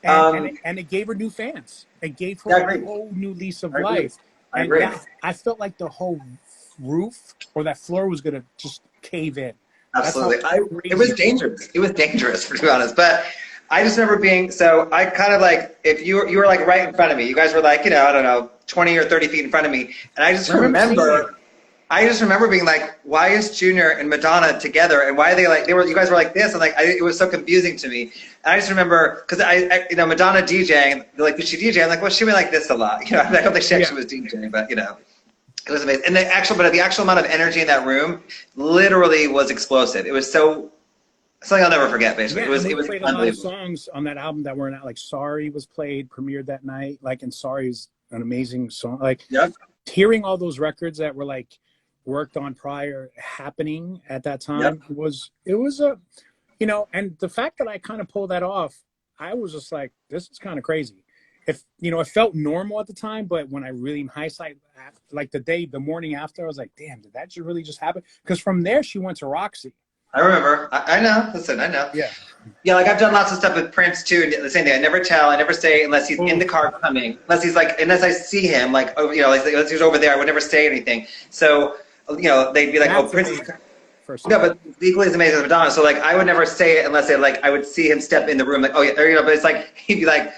[SPEAKER 2] And it gave her new fans. It gave her a whole new lease of life.
[SPEAKER 1] I agree.
[SPEAKER 2] I felt like the whole roof or that floor was going to just cave in.
[SPEAKER 1] Absolutely. It was dangerous. It was dangerous, to be honest. But I just remember being, so I kind of like, if you were like right in front of me, you guys were like, you know, I don't know, 20 or 30 feet in front of me. And I just remember being like, why is Junior and Madonna together? And why are they like, you guys were like this. And like, it was so confusing to me. And I just remember, because you know, Madonna DJing, they're like, did she DJ? I'm like, well, she went like this a lot. You know, I don't think she actually was DJing, but you know, it was amazing. And the actual amount of energy in that room literally was explosive. It was something I'll never forget, basically.
[SPEAKER 2] Yeah,
[SPEAKER 1] it was
[SPEAKER 2] played a lot of songs on that album that were not, like Sorry was played, premiered that night. Like, and Sorry is an amazing song. Like, hearing all those records that were like worked on prior happening at that time it was a, you know, and the fact that I kind of pulled that off, I was just like, this is kind of crazy. If, you know, it felt normal at the time, but when I really, in hindsight, like the morning after, I was like, damn, did that really just happen? Because from there, she went to Roxy.
[SPEAKER 1] I remember. I know. Listen, I know.
[SPEAKER 2] Yeah.
[SPEAKER 1] Yeah, like I've done lots of stuff with Prince too. And the same thing. I never tell. I never say unless he's in the car coming. Unless I see him, like, oh, you know, like unless he's over there, I would never say anything. So, you know, they'd be like, oh, Prince is. No, but equally as amazing as Madonna. So like, I would never say it unless I would see him step in the room, like, oh yeah, or, you know. But it's like he'd be like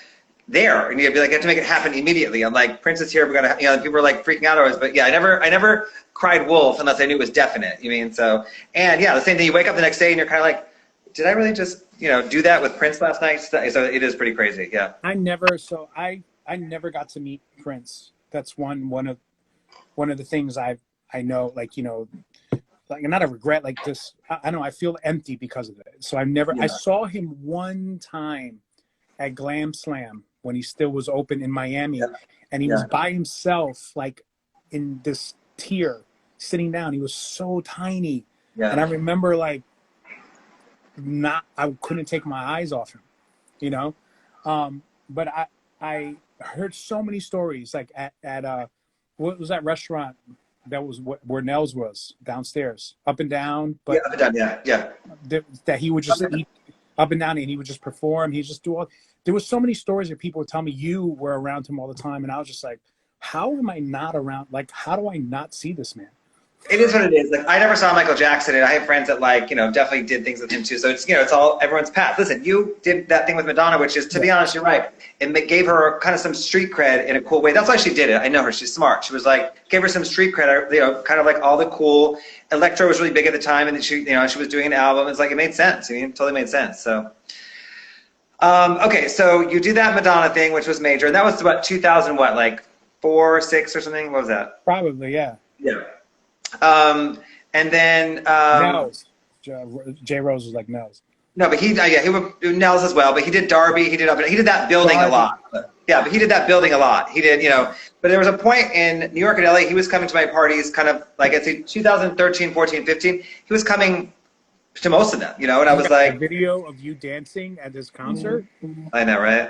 [SPEAKER 1] there, and you'd be like, I have to make it happen immediately. I'm like, Prince is here. We gotta, you know, people were like freaking out always. But yeah, I never cried wolf unless I knew it was definite. You mean so? And yeah, the same thing. You wake up the next day and you're kind of like, did I really just, you know, do that with Prince last night? So it is pretty crazy. Yeah.
[SPEAKER 2] I never got to meet Prince. That's one of the things I know, like, you know, like, not a regret, like this. I know I feel empty because of it. So I saw him one time at Glam Slam when he still was open in Miami, and he was by himself, like in this tier, sitting down. He was so tiny, and I remember like I couldn't take my eyes off him, you know. But I heard so many stories, like at what was that restaurant that was where Nels was, downstairs, up and down, but
[SPEAKER 1] up and down,
[SPEAKER 2] that he would just eat up and down, and he would just perform. He just do all. There was so many stories that people would tell me you were around him all the time, and I was just like, how am I not around? Like, how do I not see this man?
[SPEAKER 1] It is what it is. Like, I never saw Michael Jackson, and I have friends that, like, you know, definitely did things with him too. So it's, you know, it's all everyone's path. Listen, you did that thing with Madonna, which is, to be honest, you're right. It gave her kind of some street cred in a cool way. That's why she did it. I know her. She's smart. She was like, gave her some street cred. You know, kind of like all the cool. Electro was really big at the time, and she, you know, she was doing an album. It's like, it made sense. I mean, it totally made sense. So, okay, so you did that Madonna thing, which was major, and that was about 2000, what, like 4, 6 or something? What was that?
[SPEAKER 2] Probably, yeah.
[SPEAKER 1] Yeah. And then
[SPEAKER 2] Nels. J Rose was like Nels.
[SPEAKER 1] No, but he would do Nels as well. But he did Darby. He did that building a lot. Yeah, but he did that building a lot. He did, you know. But there was a point in New York and LA. He was coming to my parties, kind of like, I'd say 2013, 14, 15. He was coming to most of them, you know. And I was like,
[SPEAKER 2] a video of you dancing at this concert.
[SPEAKER 1] I know, right?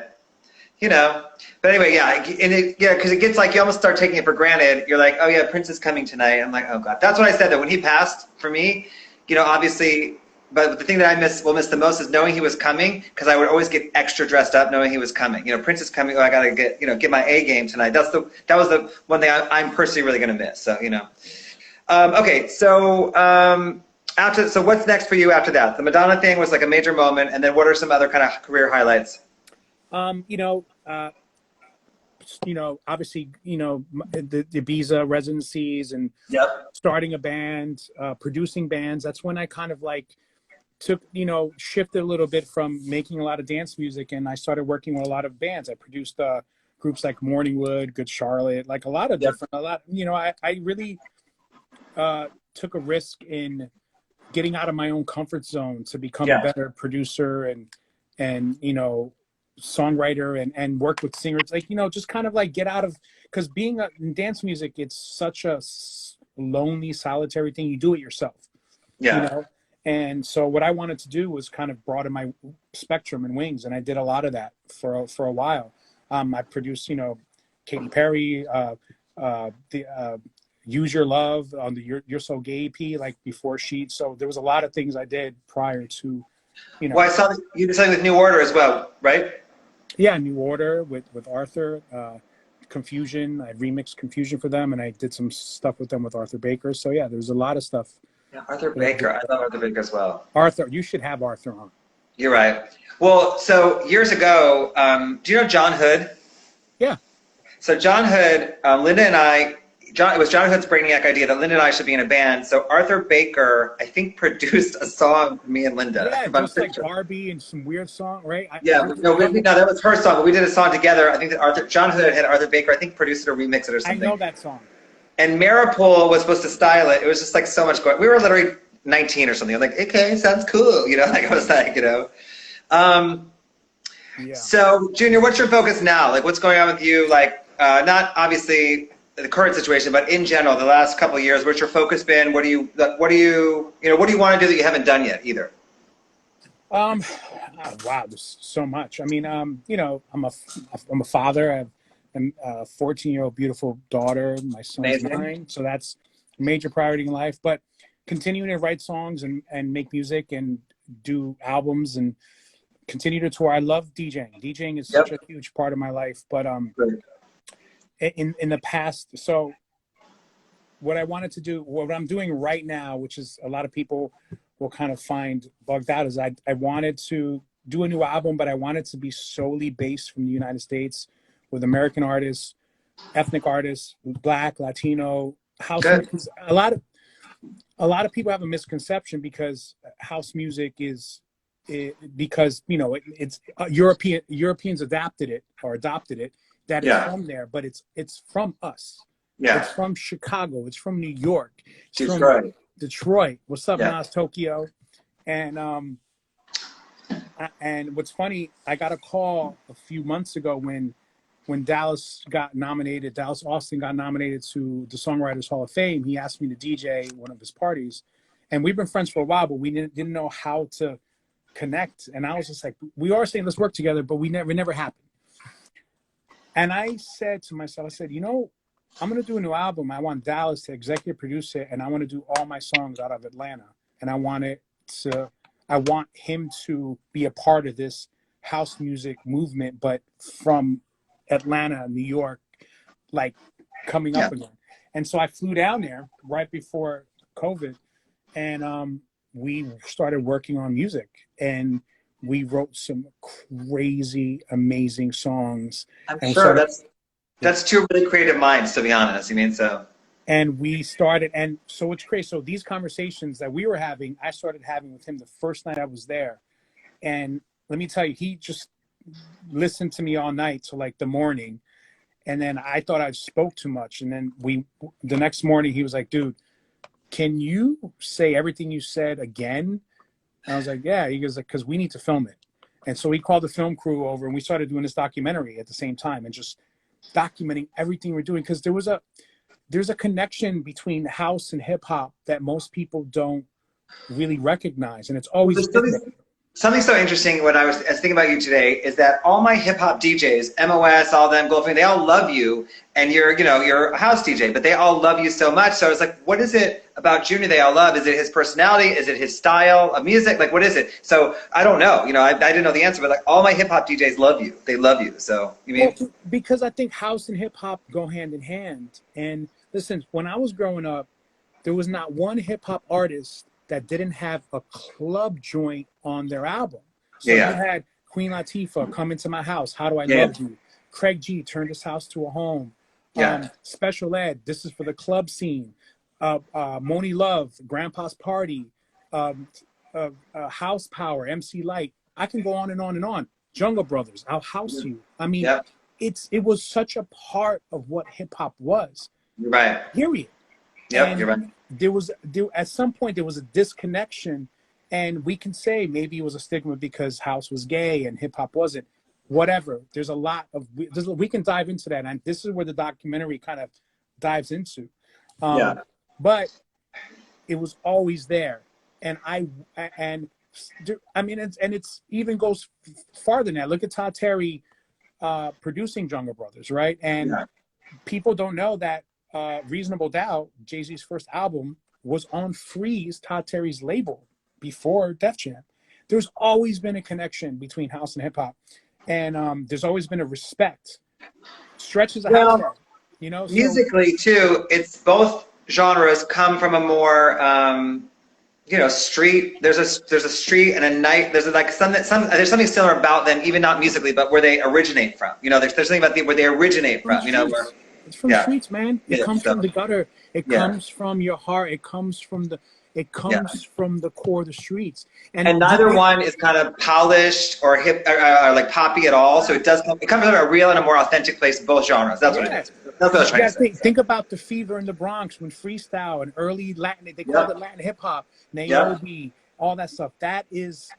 [SPEAKER 1] You know, but anyway, yeah, and because it gets like, you almost start taking it for granted. You're like, oh yeah, Prince is coming tonight. I'm like, oh God. That's what I said, that when he passed, for me, you know, obviously, but the thing that I will miss the most is knowing he was coming, because I would always get extra dressed up knowing he was coming. You know, Prince is coming. Oh, I gotta get my A game tonight. That was the one thing I'm personally really gonna miss. So, you know, okay, so so what's next for you after that? The Madonna thing was like a major moment, and then what are some other kind of career highlights?
[SPEAKER 2] Obviously, the Ibiza residencies and starting a band, producing bands. That's when I kind of like shifted a little bit from making a lot of dance music, and I started working with a lot of bands. I produced groups like Morningwood, Good Charlotte, like a lot of different, I really took a risk in getting out of my own comfort zone to become a better producer and songwriter and work with singers, like, just kind of like get out of, because being in dance music, it's such a lonely, solitary thing. You do it yourself, and so what I wanted to do was kind of broaden my spectrum and wings, and I did a lot of that for a while. I produced, Katy Perry, the Use Your Love on the You're So Gay EP, like before so there was a lot of things I did prior to,
[SPEAKER 1] Well, I saw that you did something with New Order as well, right?
[SPEAKER 2] Yeah, New Order with Arthur, Confusion. I remixed Confusion for them, and I did some stuff with them with Arthur Baker. So yeah, there's a lot of stuff.
[SPEAKER 1] Yeah, Arthur Baker. I love Arthur Baker as well.
[SPEAKER 2] Arthur, you should have Arthur on.
[SPEAKER 1] You're right. Well, so years ago, do you know John Hood?
[SPEAKER 2] Yeah.
[SPEAKER 1] So John Hood, Linda and I, it was John Hood's brainiac idea that Linda and I should be in a band. So Arthur Baker, I think, produced a song for me and Linda.
[SPEAKER 2] Yeah, just like Barbie and some weird song, right?
[SPEAKER 1] No, that was her song, but we did a song together. I think that John Hood had Arthur Baker, I think, produced it or remixed it or something.
[SPEAKER 2] I know that song. And
[SPEAKER 1] Maripol was supposed to style it. It was just like so much going. We were literally 19 or something. I'm like, okay, sounds cool. Like I was like, So, Junior, what's your focus now? Like, what's going on with you? Like, not obviously the current situation, but in general, the last couple of years, what's your focus been? What do you want to do that you haven't done yet either?
[SPEAKER 2] Wow, there's so much. I mean, I'm a father. I have a 14-year-old beautiful daughter. My son's 9, so that's a major priority in life. But continuing to write songs and make music and do albums and continue to tour. I love DJing. DJing is such a huge part of my life. But in the past, so what I wanted to do, what I'm doing right now, which is a lot of people will kind of find bugged out, is I wanted to do a new album, but I wanted to be solely based from the United States with American artists, ethnic artists, Black, Latino, house music. A lot of people have a misconception because house music is because it's Europeans adopted it, that it's from there, but it's from us. Yeah. It's from Chicago. It's from New York. It's from Detroit. What's up, Nas Tokyo? And what's funny, I got a call a few months ago when Dallas Austin got nominated to the Songwriters Hall of Fame. He asked me to DJ one of his parties, and we've been friends for a while, but we didn't know how to connect. And I was just like, we are saying let's work together, but it never happened. And I said to myself, I'm going to do a new album. I want Dallas to executive produce it, and I want to do all my songs out of Atlanta. And I want him to be a part of this house music movement, but from Atlanta, New York, like coming up again. And so I flew down there right before COVID, and we started working on music, and we wrote some crazy, amazing songs.
[SPEAKER 1] I'm sure that's two really creative minds, to be honest.
[SPEAKER 2] And we started, and so it's crazy. So these conversations that we were having, I started having with him the first night I was there. And let me tell you, he just listened to me all night till like the morning. And then I thought I spoke too much. And then the next morning he was like, dude, can you say everything you said again? And I was like, yeah. He goes like, because we need to film it. And so he called the film crew over, and we started doing this documentary at the same time and just documenting everything we're doing. Because there's a connection between house and hip hop that most people don't really recognize. And it's always
[SPEAKER 1] something so interesting when I was thinking about you today is that all my hip hop DJs, MOS, all them, Goldfinger, they all love you, and you're a house DJ, but they all love you so much. So I was like, what is it about Junior they all love? Is it his personality? Is it his style of music? Like, what is it? So I don't know. I didn't know the answer, but like all my hip hop DJs love you. They love you. So
[SPEAKER 2] well, because I think house and hip hop go hand in hand. And listen, when I was growing up, there was not one hip hop artist that didn't have a club joint on their album. So you had Queen Latifah, Come Into My House, How Do I Love You? Craig G, Turn This House to a Home. Special Ed, This Is for the Club Scene. Moni Love, Grandpa's Party. House Power, MC Light. I can go on and on and on. Jungle Brothers, I'll House You. I mean, it was such a part of what hip hop was.
[SPEAKER 1] You're right.
[SPEAKER 2] Period.
[SPEAKER 1] Yep, you're right.
[SPEAKER 2] At some point there was a disconnection, and we can say maybe it was a stigma because house was gay and hip hop wasn't. Whatever. There's a lot of we can dive into that, and this is where the documentary kind of dives into. But it was always there, and it's even goes farther than that. Look at Todd Terry producing Jungle Brothers, right? And people don't know that. Reasonable Doubt, Jay-Z's first album, was on Freeze, Todd Terry's label, before Def Jam. There's always been a connection between house and hip hop, and there's always been a respect. Stretch is a house head,
[SPEAKER 1] musically too. It's both genres come from a more street. There's a street and a night. There's there's something similar about them, even not musically, but where they originate from. There's something about where they originate from.
[SPEAKER 2] It's from the streets, man. It comes from the gutter. It comes from your heart. It comes from the from the core of the streets.
[SPEAKER 1] And neither one is kind of polished or hip or like poppy at all. So it comes from a real and a more authentic place, both genres. That's what it is. That's what I was trying to say.
[SPEAKER 2] Think about the fever in the Bronx when freestyle and early Latin, they called it Latin hip hop, Nairobi, all that stuff. That is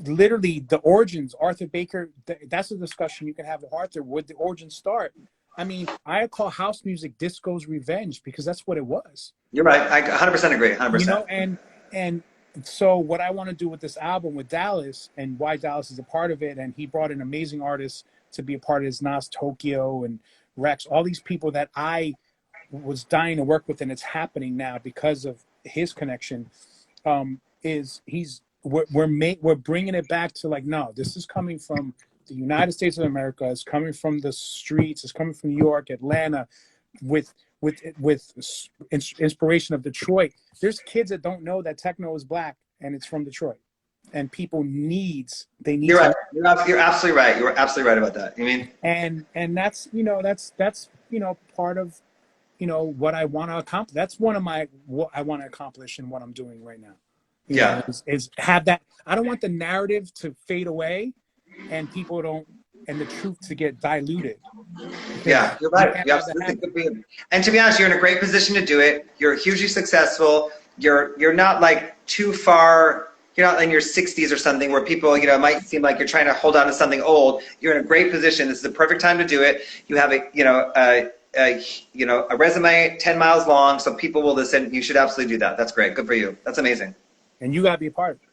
[SPEAKER 2] literally the origins. Arthur Baker, that's a discussion you can have with Arthur. Would the origins start? I mean, I call house music disco's revenge because that's what it was.
[SPEAKER 1] You're right. I 100% agree. 100%.
[SPEAKER 2] And so what I want to do with this album with Dallas, and why Dallas is a part of it, and he brought in amazing artists to be a part of his, Nas Tokyo and Rex, all these people that I was dying to work with, and it's happening now because of his connection. We're bringing it back to like, no, this is coming from the United States of America. It's coming from the streets. It's coming from New York, Atlanta, with inspiration of Detroit. There's kids that don't know that techno is black and it's from Detroit, and people need.
[SPEAKER 1] You're right. You're absolutely right. You're absolutely right about that. You mean?
[SPEAKER 2] And that's part of what I want to accomplish. That's one of what I want to accomplish in what I'm doing right now. Is have that. I don't want the narrative to fade away, and people don't, and the truth to get diluted.
[SPEAKER 1] Yeah, you're right. And to be honest, you're in a great position to do it. You're hugely successful. You're not like too far. You're not in your 60s or something where people, it might seem like you're trying to hold on to something old. You're in a great position. This is the perfect time to do it. You have a resume 10 miles long, so people will listen. You should absolutely do that. That's great. Good for you. That's amazing.
[SPEAKER 2] And you got to be a part of it.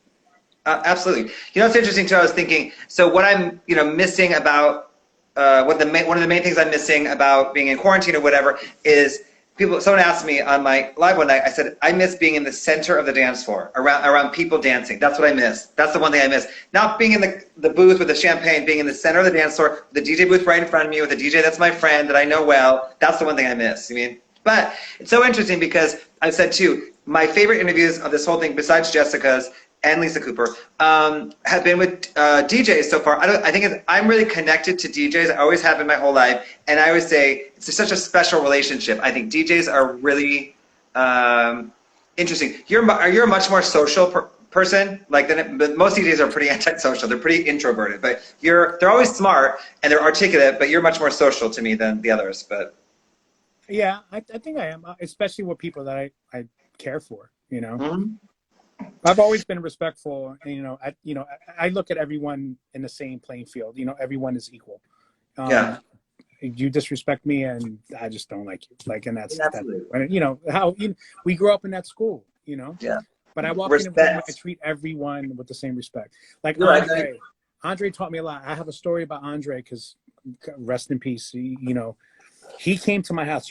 [SPEAKER 1] Absolutely. It's interesting too. I was thinking. So what I'm, missing about one of the main things I'm missing about being in quarantine or whatever is someone asked me on my live one night, I said, I miss being in the center of the dance floor, around people dancing. That's what I miss. That's the one thing I miss. Not being in the booth with the champagne, being in the center of the dance floor, the DJ booth right in front of me with a DJ that's my friend that I know well. That's the one thing I miss. But it's so interesting because I've said too, my favorite interviews of this whole thing, besides Jessica's and Lisa Cooper, have been with DJs so far. I'm really connected to DJs. I always have been my whole life, and I always say it's such a special relationship. I think DJs are really interesting. You're a much more social person. But most DJs are pretty antisocial. They're pretty introverted, but they're always smart and they're articulate. But you're much more social to me than the others. But
[SPEAKER 2] yeah, I think I am, especially with people that I care for. Mm-hmm. I've always been respectful, and I look at everyone in the same playing field. Everyone is equal.
[SPEAKER 1] Yeah.
[SPEAKER 2] You disrespect me, and I just don't like you. And that's
[SPEAKER 1] absolutely.
[SPEAKER 2] How we grew up in that school.
[SPEAKER 1] Yeah.
[SPEAKER 2] But I walk in and I treat everyone with the same respect. Like Andre taught me a lot. I have a story about Andre because, rest in peace. He came to my house.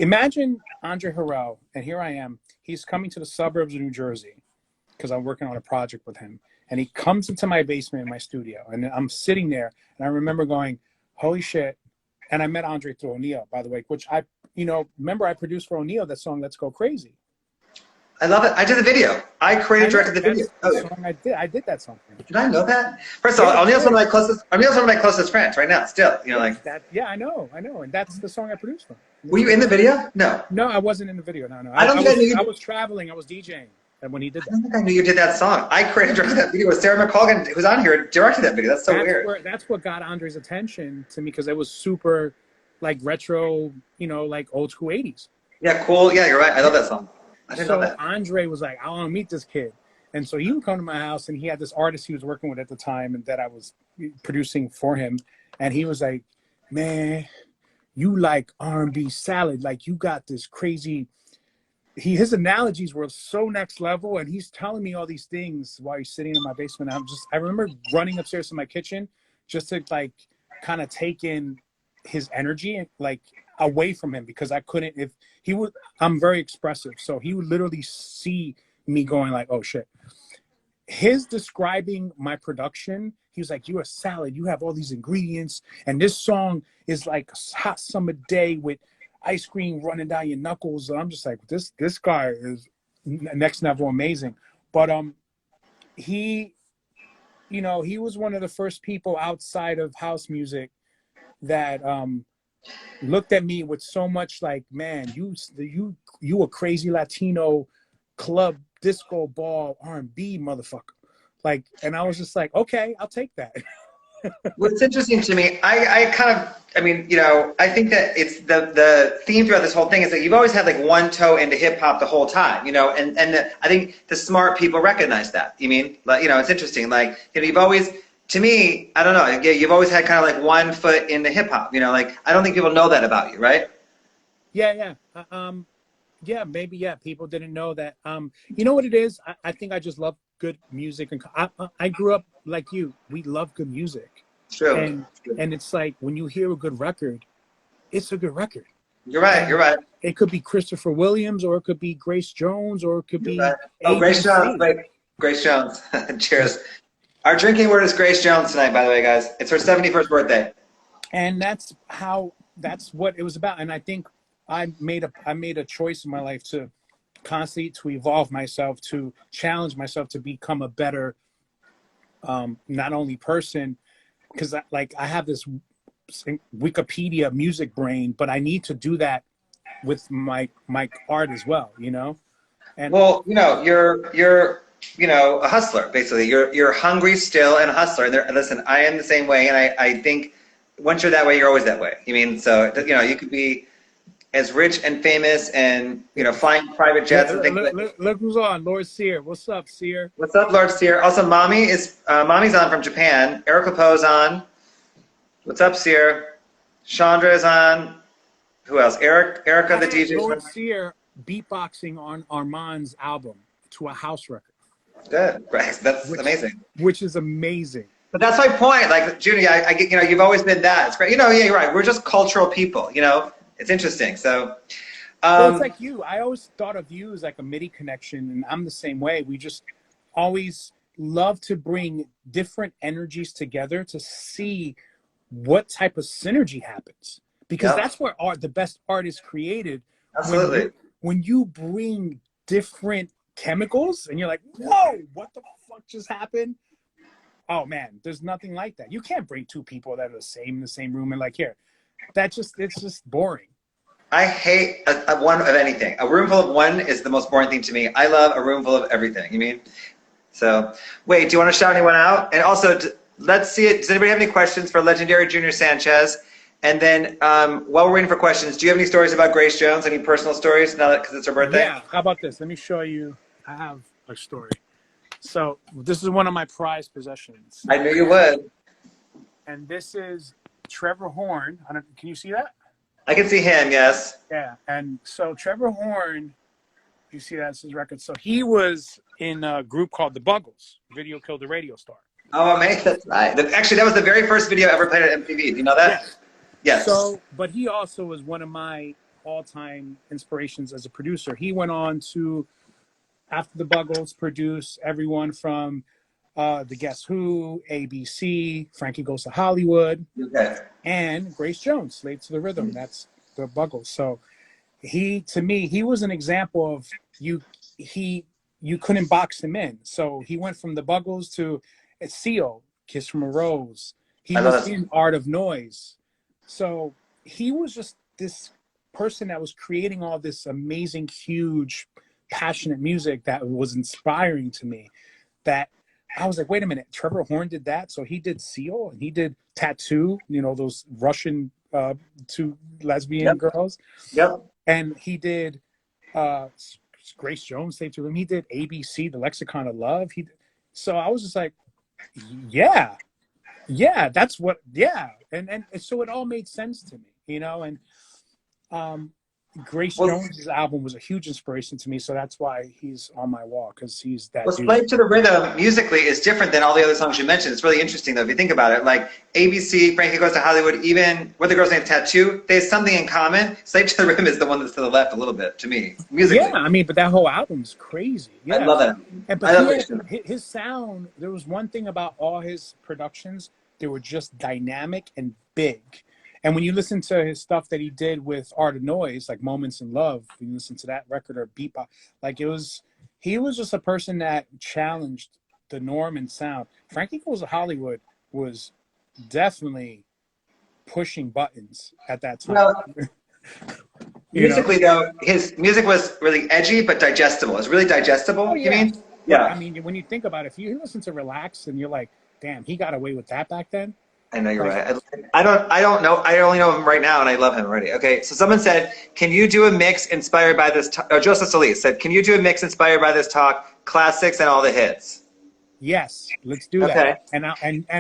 [SPEAKER 2] Imagine Andre Harrell, and here I am. He's coming to the suburbs of New Jersey because I'm working on a project with him. And he comes into my basement in my studio, and I'm sitting there, and I remember going, holy shit. And I met Andre through O'Neill, by the way, which remember I produced for O'Neill that song, Let's Go Crazy.
[SPEAKER 1] I love it. I did the video. I directed the video.
[SPEAKER 2] Song I did that song.
[SPEAKER 1] Did I know that? First of all, O'Neill's one of my closest friends right now. Still,
[SPEAKER 2] Yeah, I know, and that's the song I produced from.
[SPEAKER 1] Were you in the video? No.
[SPEAKER 2] No, I wasn't in the video. No.
[SPEAKER 1] I
[SPEAKER 2] was traveling. I was DJing, and when he did that.
[SPEAKER 1] I don't think I knew you did that song. I directed that video with Sarah McColgan, who's on here, directed that video. That's so weird.
[SPEAKER 2] That's what got Andre's attention to me because it was super, retro, old school 80s.
[SPEAKER 1] Yeah, cool. Yeah, you're right. I love that song. I didn't know that.
[SPEAKER 2] Andre was like, I want to meet this kid. And so he would come to my house, and he had this artist he was working with at the time and that I was producing for him. And he was like, man, you like R&B salad. Like, you got this crazy... His analogies were so next level, and he's telling me all these things while he's sitting in my basement. I remember running upstairs to my kitchen just to, kind of take in his energy, away from him, because I couldn't... I'm very expressive, so he would literally see me going like, oh shit. His describing my production, he was like, you're a salad, you have all these ingredients, and this song is like a hot summer day with ice cream running down your knuckles. And I'm just like, this guy is next level amazing. But he was one of the first people outside of house music that looked at me with so much like, man, you a crazy Latino club disco ball R&B motherfucker. And I was just like, okay, I'll take that.
[SPEAKER 1] What's interesting to me, I think that it's the theme throughout this whole thing is that you've always had one toe into hip hop the whole time, I think the smart people recognize that. It's interesting. You've always, to me, I don't know, you've always had kind of 1 foot into hip hop, I don't think people know that about you, right?
[SPEAKER 2] Yeah. Yeah, maybe, yeah, people didn't know that. You know what it is? I think I just love good music, and I grew up like you. We love good music.
[SPEAKER 1] True.
[SPEAKER 2] And it's like when you hear a good record, it's a good record.
[SPEAKER 1] You're right.
[SPEAKER 2] It could be Christopher Williams, or it could be Grace Jones, or it could be
[SPEAKER 1] Grace Jones. Grace Jones. Cheers. Our drinking word is Grace Jones tonight, by the way, guys. It's her 71st birthday.
[SPEAKER 2] And that's what it was about. And I think I made a choice in my life to constantly to evolve myself, to challenge myself to become a better not only person, because I have this Wikipedia music brain, but I need to do that with my art as well, And you're a hustler, basically. You're hungry still and a hustler. And listen, I am the same way, and I think once you're that way, you're always that way. You could be as rich and famous and, flying private jets and things look who's on, Lord Sear. What's up, Sear?
[SPEAKER 1] What's up, Lord Sear? Also, Mommy's on from Japan. Erica Poe's on. What's up, Sear? Chandra is on. Who else? Erica, the DJ.
[SPEAKER 2] Lord Sear beatboxing on Armand's album to a house record.
[SPEAKER 1] Good, right? That's amazing.
[SPEAKER 2] Which is amazing.
[SPEAKER 1] But that's my point. Junie, I get, you've always been that. It's great. Yeah, you're right. We're just cultural people, It's interesting. So,
[SPEAKER 2] Well, it's like you. I always thought of you as like a MIDI connection, and I'm the same way. We just always love to bring different energies together to see what type of synergy happens, because that's where the best art is created.
[SPEAKER 1] Absolutely.
[SPEAKER 2] When you bring different chemicals and you're like, whoa, what the fuck just happened? Oh man, there's nothing like that. You can't bring two people that are the same in the same room and like, here, it's just boring.
[SPEAKER 1] I hate a one of anything. A room full of one is the most boring thing to me. I love a room full of everything. You mean? So, wait, do you want to shout anyone out? And also, let's see it. Does anybody have any questions for Legendary Junior Sanchez? And then, while we're waiting for questions, do you have any stories about Grace Jones? Any personal stories? Now that because it's her birthday.
[SPEAKER 2] Yeah. How about this? Let me show you. I have a story. So this is one of my prized possessions.
[SPEAKER 1] I knew you would.
[SPEAKER 2] And this is Trevor Horn. Can you see that?
[SPEAKER 1] I can see him, yes.
[SPEAKER 2] Yeah, and so Trevor Horn, you see that's his record. So he was in a group called The Buggles. Video Killed the Radio Star.
[SPEAKER 1] Oh, man, that's right. Actually, that was the very first video ever played at MTV. Do you know that?
[SPEAKER 2] Yes.
[SPEAKER 1] Yes.
[SPEAKER 2] So, but he also was one of my all-time inspirations as a producer. He went on to, after The Buggles, produce everyone from the Guess Who, ABC, Frankie Goes to Hollywood, and Grace Jones, Slave to the Rhythm. That's The Buggles. So to me, he was an example of you couldn't box him in. So he went from The Buggles to Seal, Kiss from a Rose. He was in Art of Noise. So he was just this person that was creating all this amazing, huge, passionate music that was inspiring to me, that I was like, wait a minute, Trevor Horn did that? So he did Seal and he did Tattoo, those Russian two lesbian girls. Yep. And he did Grace Jones, Slave to the Rhythm. He did ABC, The Lexicon of Love. So I was just like, yeah, that's what, And so it all made sense to me, and Grace Jones' album was a huge inspiration to me, so that's why he's on my wall, because he's that dude.
[SPEAKER 1] Slave to the Rhythm musically is different than all the other songs you mentioned. It's really interesting, though, if you think about it. Like ABC, Frankie Goes to Hollywood, even What the Girls Named Tattoo, they have something in common. Slave to the Rhythm is the one that's to the left a little bit, to me, musically.
[SPEAKER 2] Yeah, but that whole album's crazy. Yeah.
[SPEAKER 1] I love it.
[SPEAKER 2] But his sound, there was one thing about all his productions, they were just dynamic and big. And when you listen to his stuff that he did with Art of Noise, like Moments in Love, you listen to that record or Bebop, like he was just a person that challenged the norm in sound. Frankie Goes to Hollywood was definitely pushing buttons at that time.
[SPEAKER 1] Well, musically, though, his music was really edgy but digestible. It was really digestible,
[SPEAKER 2] oh, yeah.
[SPEAKER 1] You mean?
[SPEAKER 2] Yeah. I mean, when you think about it, if you listen to Relax and you're like, damn, he got away with that back then.
[SPEAKER 1] I know you're right. I don't know. I only know him right now, and I love him already. Okay, so someone said, "Can you do a mix inspired by this?" Joseph Solis said, "Can you do a mix inspired by this talk? Classics and all the hits."
[SPEAKER 2] Yes, let's do that. And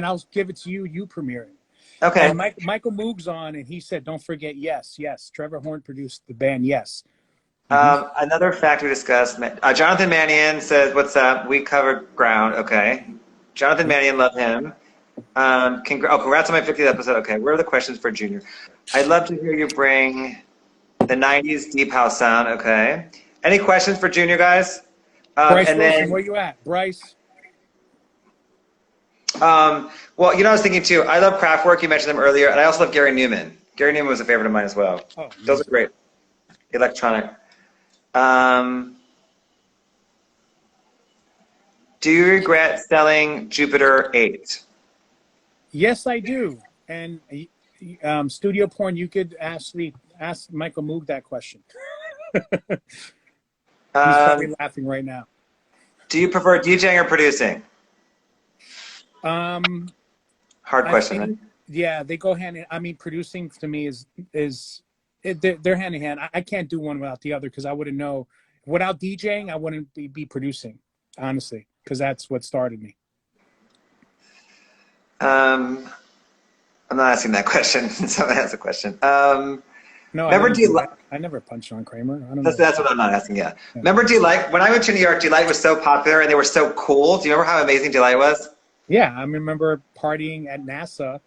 [SPEAKER 2] I'll give it to you. You premiere it.
[SPEAKER 1] Okay.
[SPEAKER 2] And Michael Moog's on, and he said, "Don't forget, yes." Trevor Horn produced the band. Yes.
[SPEAKER 1] Another fact we discussed. Jonathan Mannion says, "What's up? We covered ground." Okay. Jonathan Mannion, love him. Congrats on my 50th episode. Okay, where are the questions for Junior? I'd love to hear you bring the 90s deep house sound. Okay. Any questions for Junior, guys?
[SPEAKER 2] Bryce Wilson, where you at? Bryce?
[SPEAKER 1] Well, I was thinking too, I love Kraftwerk. You mentioned them earlier. And I also love Gary Newman. Gary Newman was a favorite of mine as well. Oh, those are great. Electronic. Do you regret selling Jupiter 8?
[SPEAKER 2] Yes, I do. And Studio Porn, you could actually ask Michael Moog that question. He's probably laughing right now.
[SPEAKER 1] Do you prefer DJing or producing? Hard question.
[SPEAKER 2] Yeah, they go hand in. I mean, producing to me they're hand in hand. I can't do one without the other, because I wouldn't know. Without DJing, I wouldn't be producing, honestly, because that's what started me. I'm
[SPEAKER 1] not asking that question. Someone has a question.
[SPEAKER 2] No, I never punched on Kramer.
[SPEAKER 1] That's what I'm not asking. Yeah. Remember Delight? When I went to New York, Delight was so popular and they were so cool. Do you remember how amazing Delight was?
[SPEAKER 2] Yeah, I remember partying at NASA.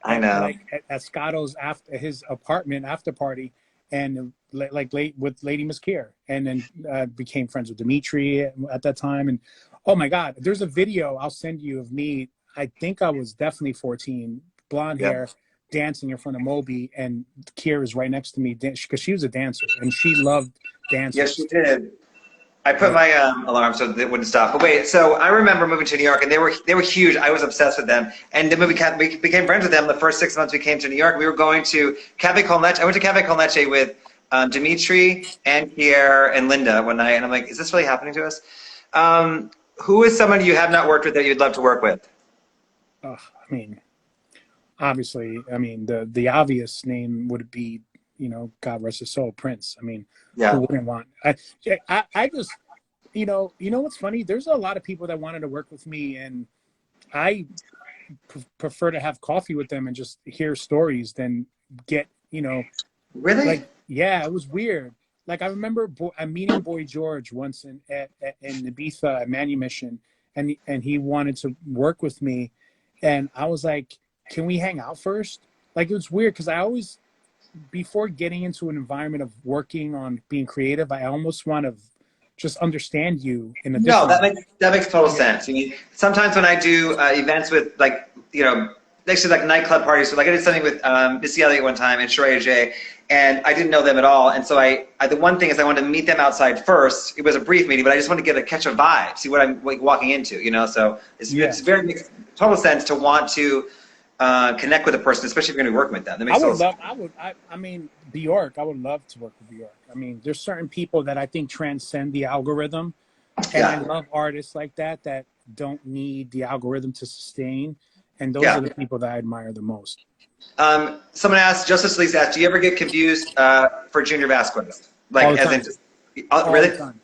[SPEAKER 1] I know.
[SPEAKER 2] Like at Scotto's his apartment after party, and like late with Lady Miss Kier, and then became friends with Dimitri at that time. And oh my God, there's a video I'll send you of me. I think I was definitely 14, blonde hair, dancing in front of Moby, and Kier is right next to me because she was a dancer and she loved dancing.
[SPEAKER 1] Yes, she did. I put my alarm so that it wouldn't stop. But wait, so I remember moving to New York, and they were huge. I was obsessed with them, and then we became friends with them. The first 6 months we came to New York, we were going to Cafe Con Leche. I went to Cafe Con Leche with Dimitri and Pierre and Linda one night, and I'm like, is this really happening to us? Who is someone you have not worked with that you'd love to work with?
[SPEAKER 2] I mean, obviously, I mean the obvious name would be, you know, God rest his soul, Prince. I mean, who wouldn't want? I just, you know what's funny? There's a lot of people that wanted to work with me, and I prefer to have coffee with them and just hear stories than get, you know.
[SPEAKER 1] Really?
[SPEAKER 2] Like, yeah, it was weird. Like, I remember I'm meeting Boy George once in Ibiza at Manumission, and he wanted to work with me, and I was like, can we hang out first? Like, it was weird because I always, before getting into an environment of working on being creative, I almost want to just understand you in a different
[SPEAKER 1] way. That makes total sense. I mean, sometimes when I do events with, like, you know, actually like nightclub parties, so like I did something with Missy Elliott one time and Sheree J, and I didn't know them at all, and so I the one thing is I wanted to meet them outside first. It was a brief meeting, but I just wanted to catch a vibe, see what I'm like walking into, you know. So it's very makes total sense to want to connect with a person, especially if you're going to be working with them. That makes sense.
[SPEAKER 2] I mean, Bjork, I would love to work with Bjork. I mean, there's certain people that I think transcend the algorithm, and I love artists like that don't need the algorithm to sustain, and those are the people that I admire the most.
[SPEAKER 1] Someone asked, Justice League asked, do you ever get confused for Junior Vasquez? Like, as in just, really?
[SPEAKER 2] The time.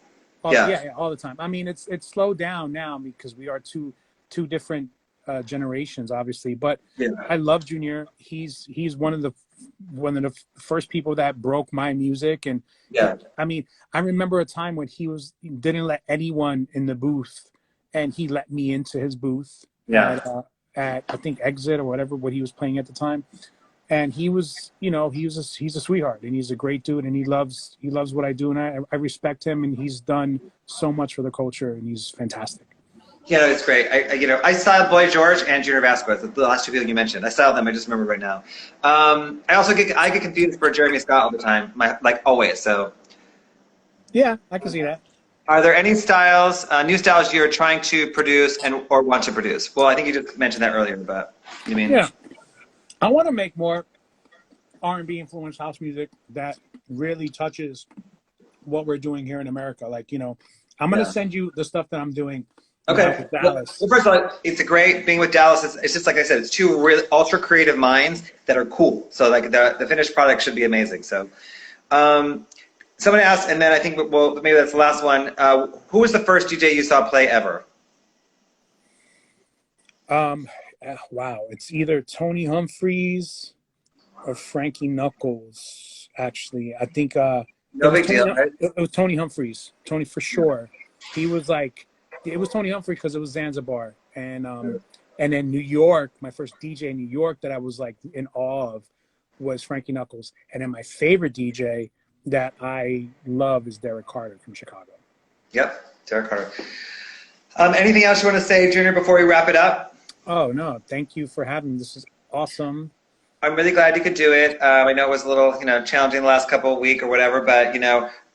[SPEAKER 2] Yeah, all the time. I mean, it's slowed down now because we are two different generations, obviously, but I love Junior. He's one of the first people that broke my music, and I mean, I remember a time when he didn't let anyone in the booth, and he let me into his booth at I think Exit or whatever what he was playing at the time, and he was, you know, he's a sweetheart, and he's a great dude, and he loves what I do, and I respect him, and he's done so much for the culture, and he's fantastic.
[SPEAKER 1] Yeah, no, it's great. I styled Boy George and Junior Vasquez, the last two people you mentioned. I styled them. I just remember right now. I get confused for Jeremy Scott all the time, like always. So. Yeah,
[SPEAKER 2] I can see that.
[SPEAKER 1] Are there any styles, new styles you're trying to produce or want to produce? Well, I think you just mentioned that earlier, but you mean?
[SPEAKER 2] Yeah, I want to make more R&B influenced house music that really touches what we're doing here in America. Like, you know, I'm gonna send you the stuff that I'm doing.
[SPEAKER 1] Okay. Well, first of all, it's a great being with Dallas. It's just like I said, it's two really ultra creative minds that are cool. So like the finished product should be amazing. So, someone asked, and then I think maybe that's the last one. Who was the first DJ you saw play ever?
[SPEAKER 2] Wow, it's either Tony Humphries or Frankie Knuckles. Actually, I think
[SPEAKER 1] no big deal. Right?
[SPEAKER 2] It was Tony Humphries. Tony for sure. He was like. It was Tony Humphrey because it was Zanzibar, and then New York. My first DJ in New York that I was like in awe of was Frankie Knuckles, and then my favorite DJ that I love is Derek Carter from Chicago.
[SPEAKER 1] Yep, Derek Carter. Anything else you want to say, Junior, before we wrap it up?
[SPEAKER 2] Oh no, thank you for having me. This is awesome.
[SPEAKER 1] I'm really glad you could do it. I know it was a little, challenging the last couple of weeks or whatever, but,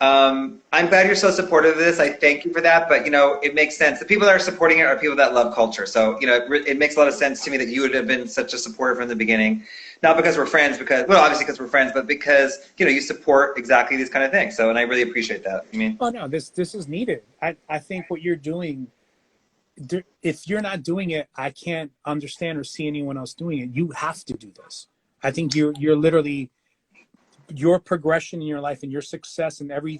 [SPEAKER 1] I'm glad you're so supportive of this. I thank you for that, but, it makes sense. The people that are supporting it are people that love culture. So, it makes a lot of sense to me that you would have been such a supporter from the beginning. Not because we're friends, obviously because we're friends, but because, you support exactly these kind of things. So, and I really appreciate that.
[SPEAKER 2] Oh, no, this is needed. I think what you're doing, if you're not doing it, I can't understand or see anyone else doing it. You have to do this. I think you're literally, your progression in your life and your success and every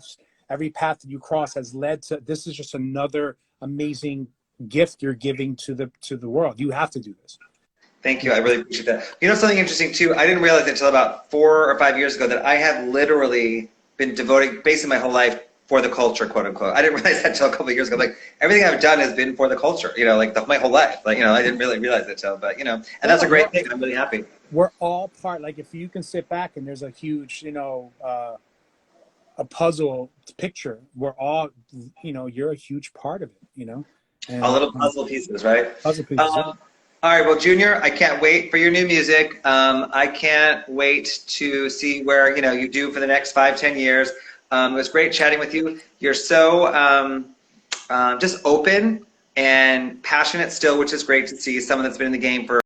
[SPEAKER 2] path that you cross has led to, this is just another amazing gift you're giving to the world. You have to do this.
[SPEAKER 1] Thank you. I really appreciate that. Something interesting too, I didn't realize until about 4 or 5 years ago that I have literally been devoting basically my whole life for the culture, quote unquote. I didn't realize that until a couple of years ago. Like everything I've done has been for the culture, you know, like my whole life. Like, you know, I didn't really realize it till, but you know, and that's a great thing. I'm really happy.
[SPEAKER 2] We're all part, like if you can sit back and there's a huge, you know, a puzzle picture, we're all, you know, you're a huge part of it, you know. And,
[SPEAKER 1] all little puzzle pieces, right?
[SPEAKER 2] Puzzle pieces.
[SPEAKER 1] All right, well, Junior, I can't wait for your new music. I can't wait to see where, you know, you do for the next 5-10 years. It was great chatting with you. You're so just open and passionate still, which is great to see someone that's been in the game for